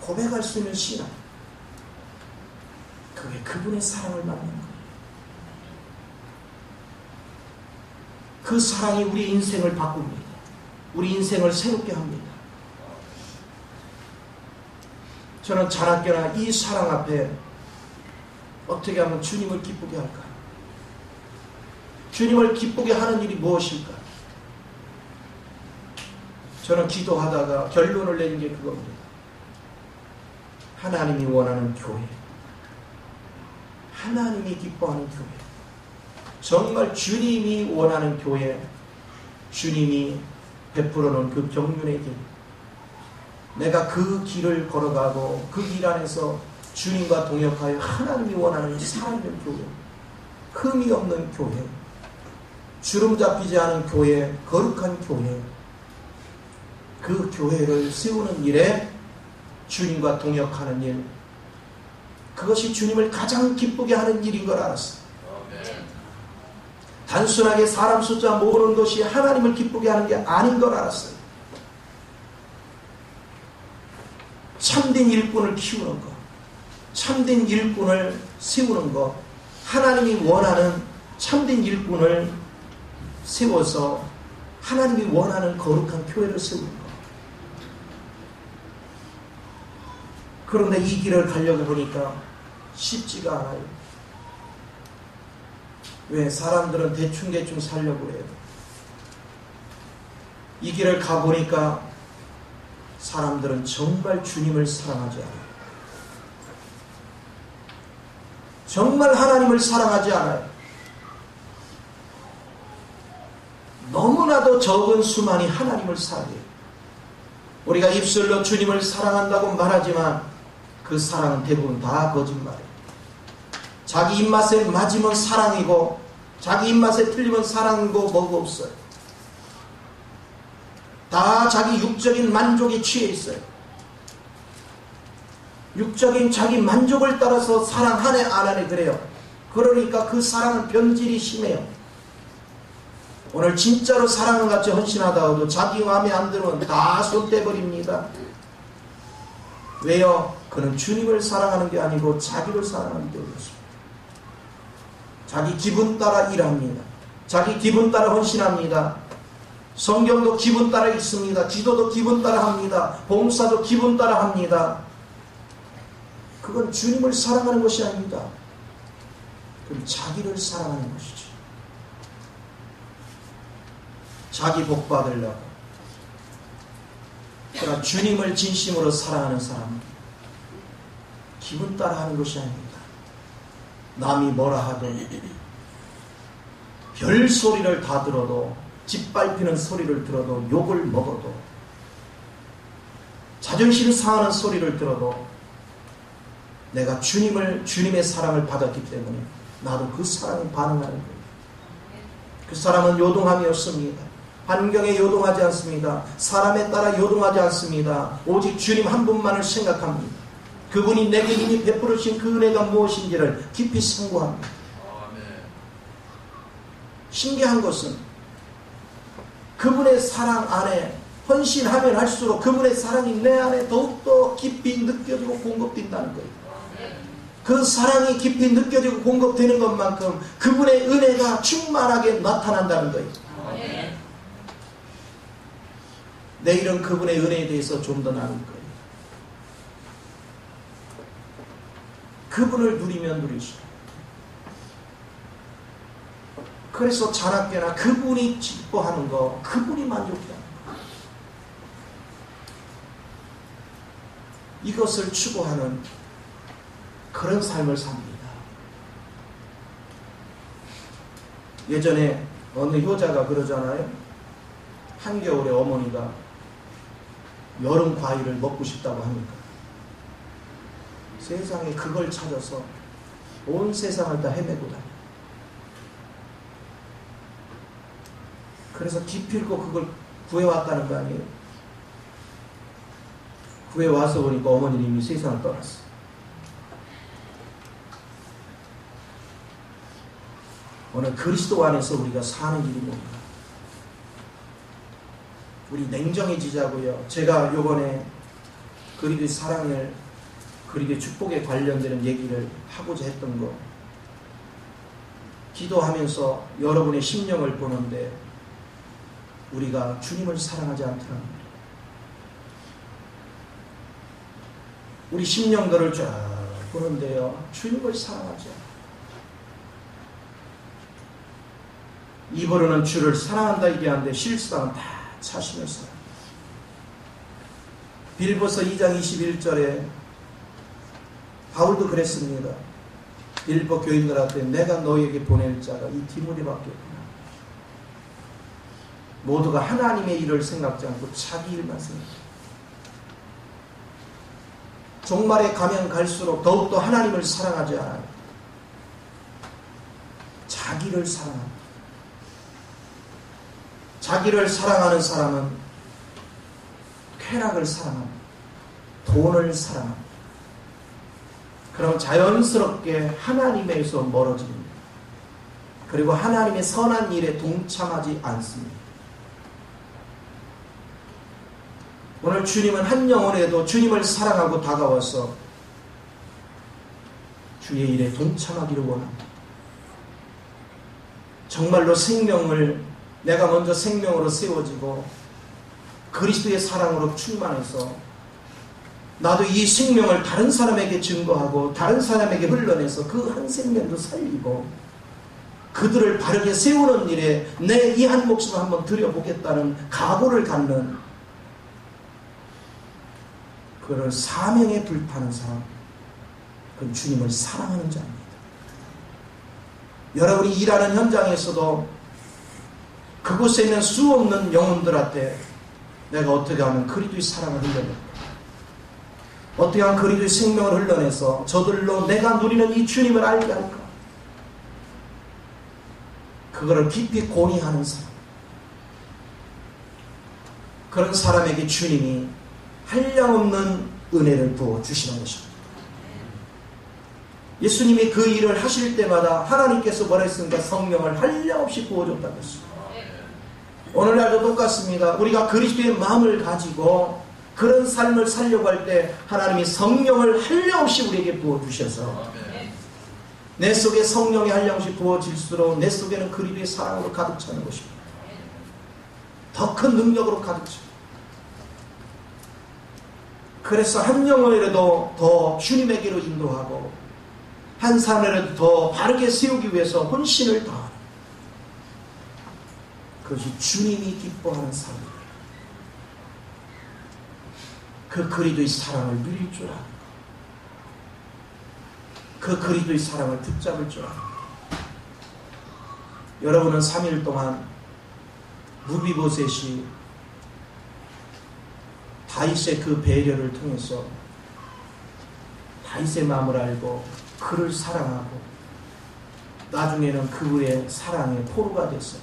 고백할 수 있는 신앙, 그게 그분의 사랑을 만나는 거예요. 그 사랑이 우리 인생을 바꿉니다. 우리 인생을 새롭게 합니다. 저는 자나깨나 이 사랑 앞에 어떻게 하면 주님을 기쁘게 할까? 주님을 기쁘게 하는 일이 무엇일까? 저는 기도하다가 결론을 내린 게 그겁니다. 하나님이 원하는 교회, 하나님이 기뻐하는 교회, 정말 주님이 원하는 교회, 주님이 베풀어놓은 그 경륜의 길, 내가 그 길을 걸어가고 그 길 안에서 주님과 동역하여 하나님이 원하는 살아있는 교회, 흠이 없는 교회, 주름 잡히지 않은 교회, 거룩한 교회, 그 교회를 세우는 일에 주님과 동역하는 일, 그것이 주님을 가장 기쁘게 하는 일인 걸 알았어요. 단순하게 사람 숫자 모으는 것이 하나님을 기쁘게 하는 게 아닌 걸 알았어요. 참된 일꾼을 키우는 것, 참된 일꾼을 세우는 것, 하나님이 원하는 참된 일꾼을 세워서 하나님이 원하는 거룩한 교회를 세우는 것, 그런데 이 길을 가려고 보니까 쉽지가 않아요. 왜? 사람들은 대충대충 살려고 해요. 이 길을 가보니까 사람들은 정말 주님을 사랑하지 않아요. 정말 하나님을 사랑하지 않아요. 너무나도 적은 수만이 하나님을 사랑해요. 우리가 입술로 주님을 사랑한다고 말하지만 그 사랑은 대부분 다 거짓말이에요. 자기 입맛에 맞으면 사랑이고 자기 입맛에 틀리면 사랑이고 뭐가 없어요. 다 자기 육적인 만족에 취해 있어요. 육적인 자기 만족을 따라서 사랑하네 안 하네 그래요. 그러니까 그 사랑은 변질이 심해요. 오늘 진짜로 사랑을 같이 헌신하다가도 자기 마음에 안 들면 다 손 떼버립니다. 왜요? 그는 주님을 사랑하는 게 아니고 자기를 사랑하기 때문이죠. 자기 기분 따라 일합니다. 자기 기분 따라 헌신합니다. 성경도 기분 따라 읽습니다. 기도도 기분 따라 합니다. 봉사도 기분 따라 합니다. 그건 주님을 사랑하는 것이 아닙니다. 그건 자기를 사랑하는 것이죠. 자기 복 받으려고. 그러나 주님을 진심으로 사랑하는 사람은 기분 따라 하는 것이 아닙니다. 남이 뭐라 하든 별 소리를 다 들어도 짓밟히는 소리를 들어도 욕을 먹어도 자존심 상하는 소리를 들어도 내가 주님의 사랑을 받았기 때문에 나도 그 사랑에 반응하는 거예요. 그 사람은 요동함이 없습니다. 환경에 요동하지 않습니다. 사람에 따라 요동하지 않습니다. 오직 주님 한 분만을 생각합니다. 그분이 내게 이미 베풀으신 그 은혜가 무엇인지를 깊이 상고합니다. 신기한 것은 그분의 사랑 안에 헌신하면 할수록 그분의 사랑이 내 안에 더욱더 깊이 느껴지고 공급된다는 거예요. 그 사랑이 깊이 느껴지고 공급되는 것만큼 그분의 은혜가 충만하게 나타난다는 거예요. 내일은 그분의 은혜에 대해서 좀 더 나눌 거예요. 그분을 누리면 누리시고 그래서 자나깨나 그분이 기뻐하는 거, 그분이 만족해하는 거, 이것을 추구하는 그런 삶을 삽니다. 예전에 어느 효자가 그러잖아요. 한겨울에 어머니가 여름 과일을 먹고 싶다고 하니까 세상에 그걸 찾아서 온 세상을 다 헤매고 다녀요. 그래서 기필코 그걸 구해왔다는 거 아니에요? 구해와서 보니까 어머니는 이미 세상을 떠났어. 오늘 그리스도 안에서 우리가 사는 길이 뭡니까? 우리 냉정해지자고요. 제가 요번에 그리스도의 사랑을, 그리스도의 축복에 관련되는 얘기를 하고자 했던 거, 기도하면서 여러분의 심령을 보는데 우리가 주님을 사랑하지 않더라는 거예요. 우리 심령들을 쫙 보는데요, 주님을 사랑하지 않아요. 입으로는 주를 사랑한다 얘기하는데 실상은 다 자신을 사랑합니다. 빌보서 2장 21절에 바울도 그랬습니다. 빌보 교인들한테 내가 너에게 보낼 자가 이 디모데밖에 없구나. 모두가 하나님의 일을 생각지 않고 자기 일만 생각합니다. 종말에 가면 갈수록 더욱더 하나님을 사랑하지 않아요. 자기를 사랑합니다. 자기를 사랑하는 사람은 쾌락을 사랑합니다. 돈을 사랑합니다. 그럼 자연스럽게 하나님에서 멀어집니다. 그리고 하나님의 선한 일에 동참하지 않습니다. 오늘 주님은 한 영혼에도 주님을 사랑하고 다가와서 주의 일에 동참하기를 원합니다. 정말로 생명을 내가 먼저 생명으로 세워지고 그리스도의 사랑으로 충만해서 나도 이 생명을 다른 사람에게 증거하고 다른 사람에게 흘러내서 그 한 생명도 살리고 그들을 바르게 세우는 일에 내 이 한 목숨을 한번 들여보겠다는 각오를 갖는 그런 사명에 불타는 사람, 그건 주님을 사랑하는 자입니다. 여러분이 일하는 현장에서도 그곳에 있는 수 없는 영혼들한테 내가 어떻게 하면 그리스도의 사랑을 흘려낼까? 어떻게 하면 그리스도의 생명을 흘러내서 저들로 내가 누리는 이 주님을 알게 할까? 그거를 깊이 고뇌하는 사람, 그런 사람에게 주님이 한량없는 은혜를 부어주시는 것입니다. 예수님이 그 일을 하실 때마다 하나님께서 뭐라 했습니까? 성령을 한량없이 부어줬다고 했습니다. 오늘날도 똑같습니다. 우리가 그리스도의 마음을 가지고 그런 삶을 살려고 할 때 하나님이 성령을 한량없이 우리에게 부어주셔서 내 속에 성령이 한량없이 부어질수록 내 속에는 그리스도의 사랑으로 가득 차는 것입니다. 더 큰 능력으로 가득 차요. 그래서 한 영혼이라도 더 주님에게로 인도하고 한 사람이라도 더 바르게 세우기 위해서 헌신을 다하는 그것이 주님이 기뻐하는 삶입니다. 그 그리스도의 사랑을 누릴 줄 아는 그 그리스도의 사랑을 붙잡을 줄 아는 여러분은 3일 동안 무비보셋이 다윗의 그 배려를 통해서 다윗의 마음을 알고 그를 사랑하고 나중에는 그의 사랑의 포로가 됐어요.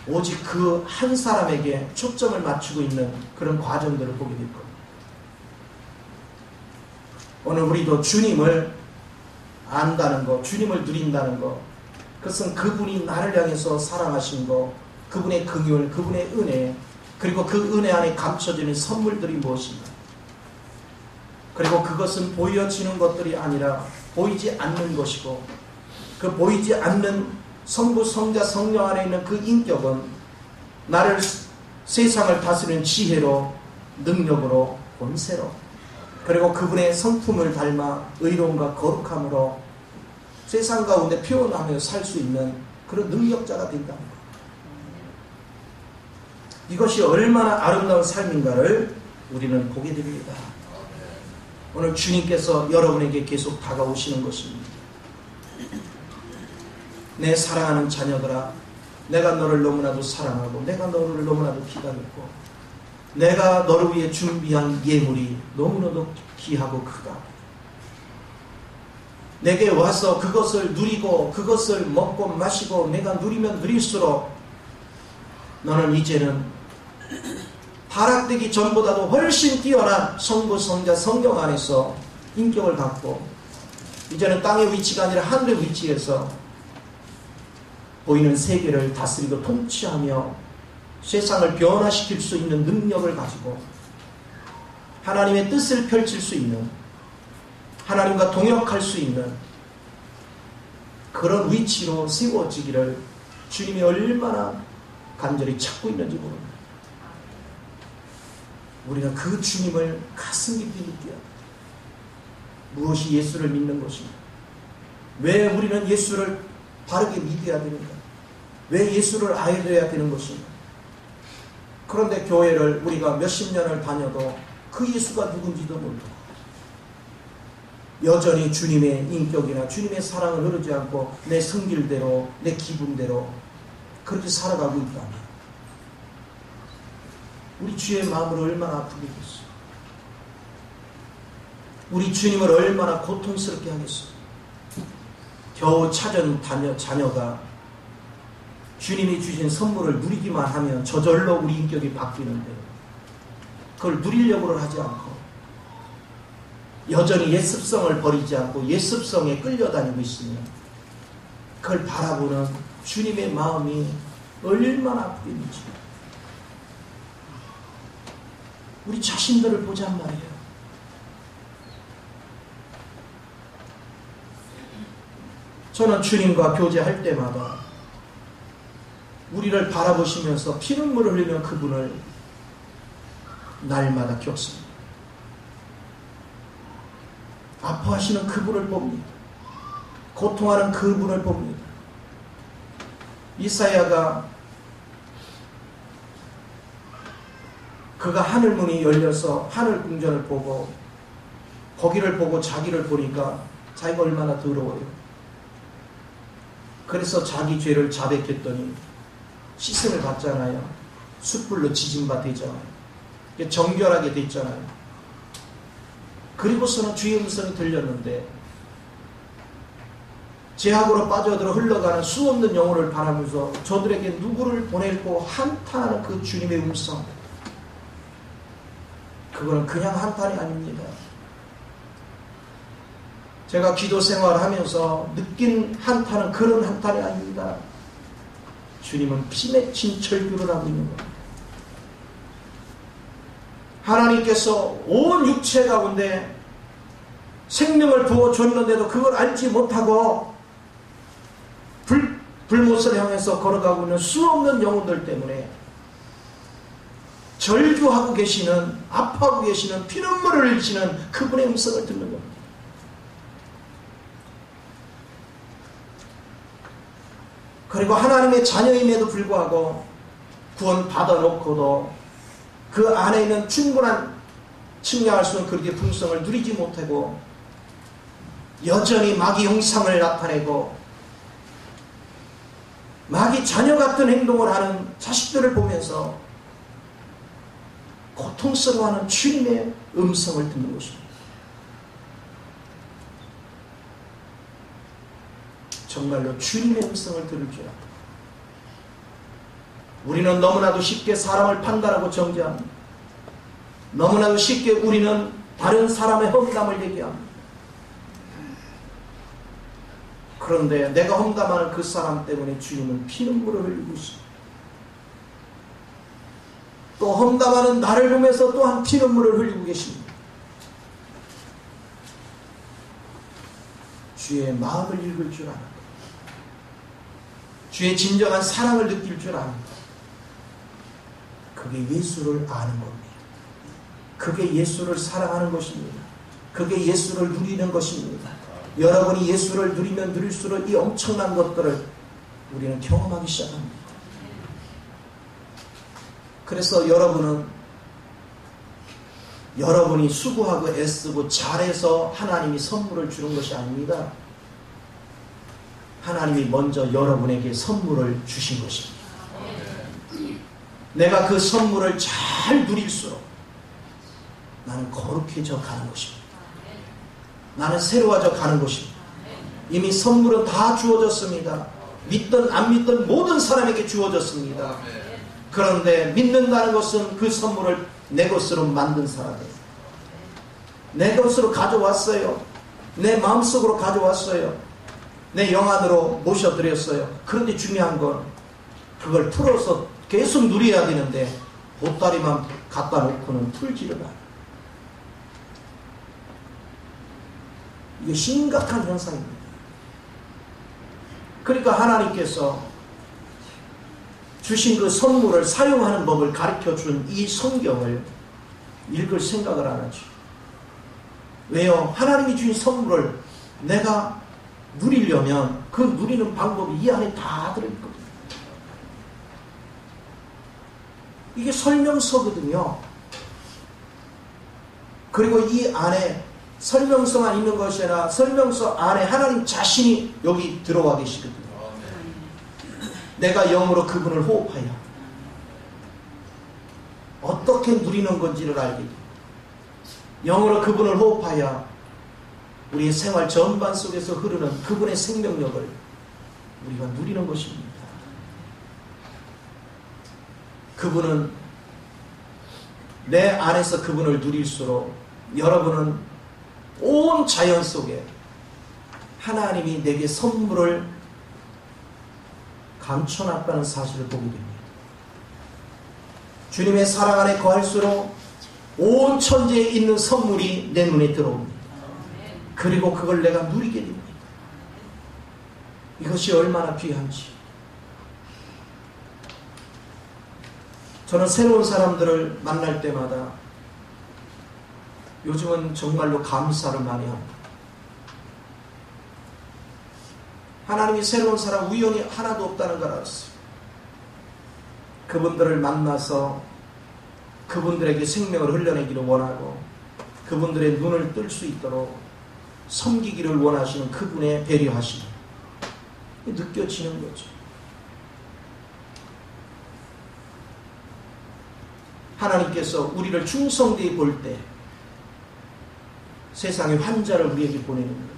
오직 그 한 사람에게 초점을 맞추고 있는 그런 과정들을 보게 될 겁니다. 오늘 우리도 주님을 안다는 것, 주님을 누린다는 것, 그것은 그분이 나를 향해서 사랑하신 것, 그분의 긍휼, 그분의 은혜, 그리고 그 은혜 안에 감춰지는 선물들이 무엇인가. 그리고 그것은 보여지는 것들이 아니라 보이지 않는 것이고, 그 보이지 않는 성부, 성자, 성령 안에 있는 그 인격은 나를 세상을 다스리는 지혜로, 능력으로, 권세로, 그리고 그분의 성품을 닮아 의로움과 거룩함으로 세상 가운데 표현하며 살 수 있는 그런 능력자가 된다는 것. 이것이 얼마나 아름다운 삶인가를 우리는 보게 됩니다. 오늘 주님께서 여러분에게 계속 다가오시는 것입니다. 내 사랑하는 자녀들아, 내가 너를 너무나도 사랑하고 내가 너를 너무나도 기다렸고 내가 너를 위해 준비한 예물이 너무나도 귀하고 크다. 내게 와서 그것을 누리고 그것을 먹고 마시고 내가 누리면 누릴수록 너는 이제는 타락되기 전보다도 훨씬 뛰어난 성부, 성자, 성령 안에서 인격을 갖고 이제는 땅의 위치가 아니라 하늘의 위치에서 보이는 세계를 다스리고 통치하며 세상을 변화시킬 수 있는 능력을 가지고 하나님의 뜻을 펼칠 수 있는, 하나님과 동역할 수 있는 그런 위치로 세워지기를 주님이 얼마나 간절히 찾고 있는지 모릅니다. 우리는 그 주님을 가슴 깊이 느껴야 합니다. 무엇이 예수를 믿는 것인가? 왜 우리는 예수를 바르게 믿어야 되는가? 왜 예수를 알아야 되는 것인가? 그런데 교회를 우리가 몇십 년을 다녀도 그 예수가 누군지도 모르고 여전히 주님의 인격이나 주님의 사랑을 흐르지 않고 내 성질대로 내 기분대로 그렇게 살아가고 있다면 우리 주의 마음을 얼마나 아프겠어요? 우리 주님을 얼마나 고통스럽게 하겠어요? 겨우 찾은 자녀가 주님이 주신 선물을 누리기만 하면 저절로 우리 인격이 바뀌는데 그걸 누리려고는 하지 않고 여전히 옛습성을 버리지 않고 옛습성에 끌려다니고 있으면 그걸 바라보는 주님의 마음이 얼마나 아프겠는지 우리 자신들을 보잔 말이에요. 저는 주님과 교제할 때마다 우리를 바라보시면서 피눈물을 흘리는 그분을 날마다 겪습니다. 아파하시는 그분을 봅니다. 고통하는 그분을 봅니다. 이사야가 그가 하늘문이 열려서 하늘 궁전을 보고 거기를 보고 자기를 보니까 자기가 얼마나 더러워요. 그래서 자기 죄를 자백했더니 씻음을 받잖아요. 숯불로 지진바 되잖아요. 정결하게 됐잖아요. 그리고서는 주의 음성이 들렸는데 죄악으로 빠져들어 흘러가는 수없는 영혼을 바라면서 저들에게 누구를 보낼고 한탄하는 그 주님의 음성, 그거는 그냥 한탄이 아닙니다. 제가 기도 생활을 하면서 느낀 한탄은 그런 한탄이 아닙니다. 주님은 피 맺힌 절규를 하고 있는 겁니다. 하나님께서 온 육체 가운데 생명을 부어줬는데도 그걸 알지 못하고 불못을 향해서 걸어가고 있는 수없는 영혼들 때문에 절규하고 계시는, 아파하고 계시는, 피눈물을 흘리시는 그분의 음성을 듣는 겁니다. 그리고 하나님의 자녀임에도 불구하고 구원 받아놓고도 그 안에 있는 충분한 측량할 수 있는 그렇게 풍성을 누리지 못하고 여전히 마귀 형상을 나타내고 마귀 자녀 같은 행동을 하는 자식들을 보면서 고통스러워하는 주님의 음성을 듣는 것입니다. 정말로 주님의 음성을 들을 줄 알아요. 우리는 너무나도 쉽게 사람을 판단하고 정죄합니다. 너무나도 쉽게 우리는 다른 사람의 험담을 얘기합니다. 그런데 내가 험담하는 그 사람 때문에 주님은 피눈물을 흘리고 있습니다. 또 험담하는 나를 보면서 또한 피눈물을 흘리고 계십니다. 주의 마음을 읽을 줄 아는 것, 주의 진정한 사랑을 느낄 줄 아는 것, 그게 예수를 아는 겁니다. 그게 예수를 사랑하는 것입니다. 그게 예수를 누리는 것입니다. 여러분이 예수를 누리면 누릴수록 이 엄청난 것들을 우리는 경험하기 시작합니다. 그래서 여러분이 수고하고 애쓰고 잘해서 하나님이 선물을 주는 것이 아닙니다. 하나님이 먼저 여러분에게 선물을 주신 것입니다. 내가 그 선물을 잘 누릴수록 나는 거룩해져 가는 것입니다. 나는 새로워져 가는 것입니다. 이미 선물은 다 주어졌습니다. 믿든 안 믿든 모든 사람에게 주어졌습니다. 그런데 믿는다는 것은 그 선물을 내 것으로 만든 사람이에요. 내 것으로 가져왔어요. 내 마음속으로 가져왔어요. 내 영 안으로 모셔드렸어요. 그런데 중요한 건 그걸 풀어서 계속 누려야 되는데 보따리만 갖다 놓고는 풀지를 않아요. 이게 심각한 현상입니다. 그러니까 하나님께서 주신 그 선물을 사용하는 법을 가르쳐준 이 성경을 읽을 생각을 안 하죠. 왜요? 하나님이 주신 선물을 내가 누리려면 그 누리는 방법이 이 안에 다 들어있거든요. 이게 설명서거든요. 그리고 이 안에 설명서만 있는 것이 아니라 설명서 안에 하나님 자신이 여기 들어와 계시거든요. 내가 영으로 그분을 호흡하여 어떻게 누리는 건지를 알게 됩니다. 영으로 그분을 호흡하여 우리의 생활 전반 속에서 흐르는 그분의 생명력을 우리가 누리는 것입니다. 그분은 내 안에서 그분을 누릴수록 여러분은 온 자연 속에 하나님이 내게 선물을 감춰놨다는 사실을 보게 됩니다. 주님의 사랑 안에 거할수록 온 천지에 있는 선물이 내 눈에 들어옵니다. 그리고 그걸 내가 누리게 됩니다. 이것이 얼마나 귀한지. 저는 새로운 사람들을 만날 때마다 요즘은 정말로 감사를 많이 합니다. 하나님이 새로운 사람 우연히 하나도 없다는 걸 알았어요. 그분들을 만나서 그분들에게 생명을 흘려내기를 원하고 그분들의 눈을 뜰 수 있도록 섬기기를 원하시는 그분의 배려하심이 느껴지는 거죠. 하나님께서 우리를 충성되이 볼 때 세상에 환자를 우리에게 보내는 거예요.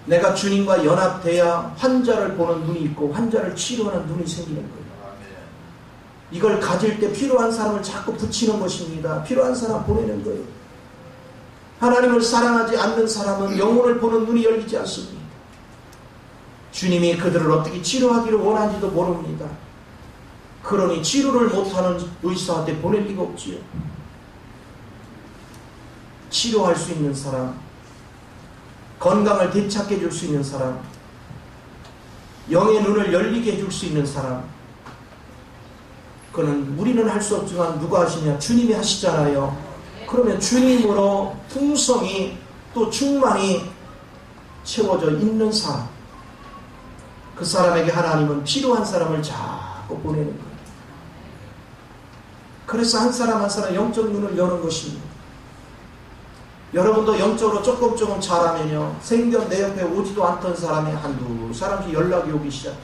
내가 주님과 연합돼야 환자를 보는 눈이 있고 환자를 치료하는 눈이 생기는 거예요. 이걸 가질 때 필요한 사람을 자꾸 붙이는 것입니다. 필요한 사람 보내는 거예요. 하나님을 사랑하지 않는 사람은 영혼을 보는 눈이 열리지 않습니다. 주님이 그들을 어떻게 치료하기를 원하는지도 모릅니다. 그러니 치료를 못하는 의사한테 보낼 리가 없지요. 치료할 수 있는 사람, 건강을 되찾게 해줄 수 있는 사람, 영의 눈을 열리게 해줄 수 있는 사람, 그는 우리는 할 수 없지만 누가 하시냐? 주님이 하시잖아요. 그러면 주님으로 풍성이 또 충만히 채워져 있는 사람, 그 사람에게 하나님은 필요한 사람을 자꾸 보내는 거예요. 그래서 한 사람 한 사람 영적 눈을 여는 것입니다. 여러분도 영적으로 조금 잘하면요, 생전 내 옆에 오지도 않던 사람이 한두 사람씩 연락이 오기 시작해요.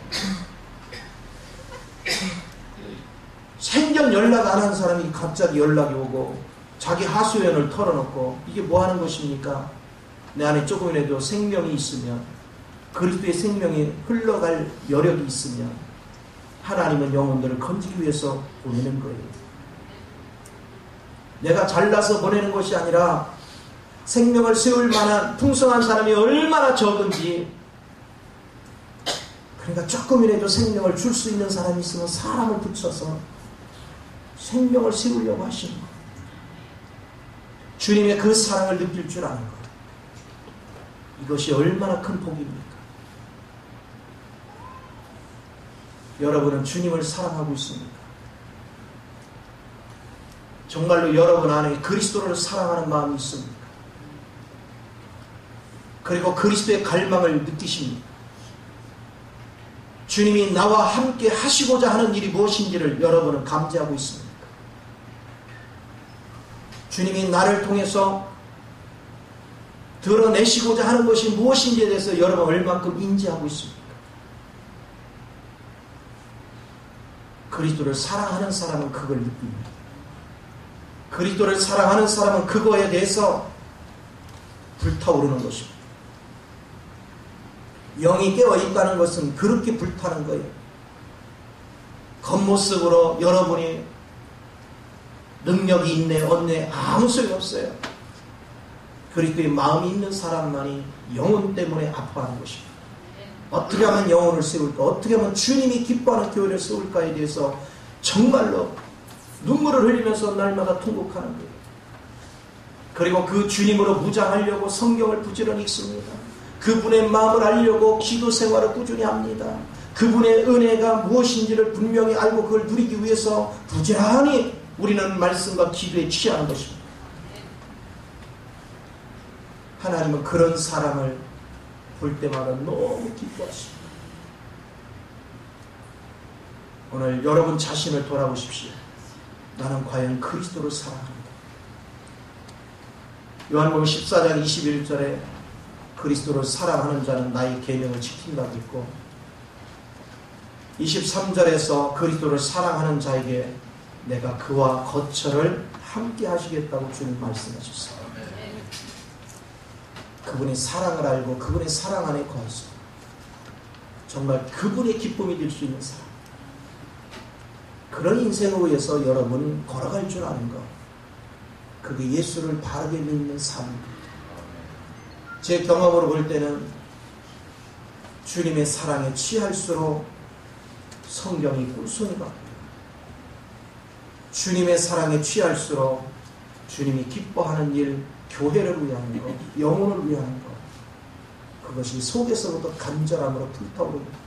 생전 연락 안 한 사람이 갑자기 연락이 오고 자기 하소연을 털어놓고 이게 뭐 하는 것입니까? 내 안에 조금이라도 생명이 있으면, 그리스도의 생명이 흘러갈 여력이 있으면 하나님은 영혼들을 건지기 위해서 보내는 거예요. 내가 잘나서 보내는 것이 아니라 생명을 세울 만한 풍성한 사람이 얼마나 적은지, 그러니까 조금이라도 생명을 줄 수 있는 사람이 있으면 사람을 붙여서 생명을 세우려고 하시는 거예요. 주님의 그 사랑을 느낄 줄 아는 거예요. 이것이 얼마나 큰 복입니까? 여러분은 주님을 사랑하고 있습니까? 정말로 여러분 안에 그리스도를 사랑하는 마음이 있습니까? 그리고 그리스도의 갈망을 느끼십니까? 주님이 나와 함께 하시고자 하는 일이 무엇인지를 여러분은 감지하고 있습니까? 주님이 나를 통해서 드러내시고자 하는 것이 무엇인지에 대해서 여러분 얼만큼 인지하고 있습니까? 그리스도를 사랑하는 사람은 그걸 느낍니다. 그리스도를 사랑하는 사람은 그거에 대해서 불타오르는 것입니다. 영이 깨어있다는 것은 그렇게 불타는 거예요. 겉모습으로 여러분이 능력이 있네 없네 아무 소용이 없어요. 그리스도의 마음이 있는 사람만이 영혼 때문에 아파하는 것입니다. 어떻게 하면 영혼을 세울까, 어떻게 하면 주님이 기뻐하는 교회를 세울까에 대해서 정말로 눈물을 흘리면서 날마다 통곡하는 거예요. 그리고 그 주님으로 무장하려고 성경을 부지런히 읽습니다. 그분의 마음을 알려고 기도 생활을 꾸준히 합니다. 그분의 은혜가 무엇인지를 분명히 알고 그걸 누리기 위해서 부지런히 우리는 말씀과 기도에 취하는 것입니다. 하나님은 그런 사람을 볼 때마다 너무 기뻐하십니다. 오늘 여러분 자신을 돌아보십시오. 나는 과연 그리스도를 사랑합니다. 요한복음 14장 21절에 그리스도를 사랑하는 자는 나의 계명을 지킨다고 했고, 23절에서 그리스도를 사랑하는 자에게 내가 그와 거처를 함께 하시겠다고 주님 말씀하셨어요. 그분의 사랑을 알고 그분의 사랑 안에 거해서 정말 그분의 기쁨이 될 수 있는 사람, 그런 인생을 위해서 여러분이 걸어갈 줄 아는 것, 그게 예수를 바르게 믿는 삶입니다. 제 경험으로 볼 때는 주님의 사랑에 취할수록 성경이 꿀송이 같고요. 주님의 사랑에 취할수록 주님이 기뻐하는 일, 교회를 위하는 것, 영혼을 위하는 것, 그것이 속에서부터 간절함으로 불타오릅니다.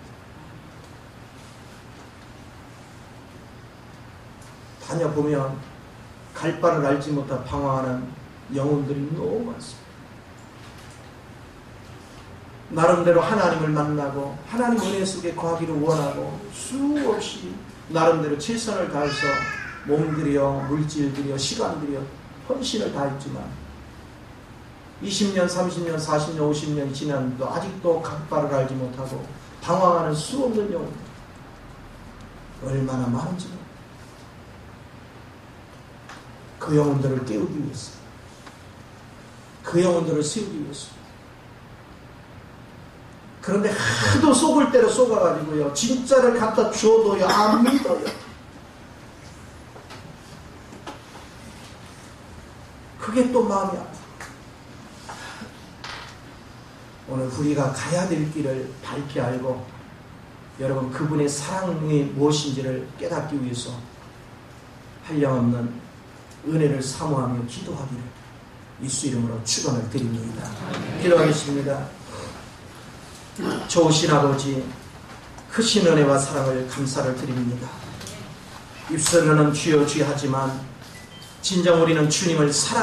다녀보면 갈 바를 알지 못한 방황하는 영혼들이 너무 많습니다. 나름대로 하나님을 만나고 하나님 은혜 속에 거하기를 원하고 수없이 나름대로 최선을 다해서 몸들여 물질들여 시간들여 헌신을 다했지만 20년, 30년, 40년, 50년이 지났는데도 아직도 각발을 알지 못하고 방황하는 수없는 영혼 얼마나 많은지 그 영혼들을 깨우기 위해서 그 영혼들을 세우기 위해서 그런데 하도 속을 대로 속아가지고요 진짜를 갖다 줘도요 안 믿어요. 그게 또 마음이 아파. 오늘 우리가 가야 될 길을 밝히 알고 여러분 그분의 사랑이 무엇인지를 깨닫기 위해서 한량없는 은혜를 사모하며 기도하기를 예수 이름으로 축원을 드립니다. 기도하겠습니다. 좋으신 아버지 크신 은혜와 사랑을 감사를 드립니다. 입술로는 주여 주여 하지만 진정 우리는 주님을 사랑합니다.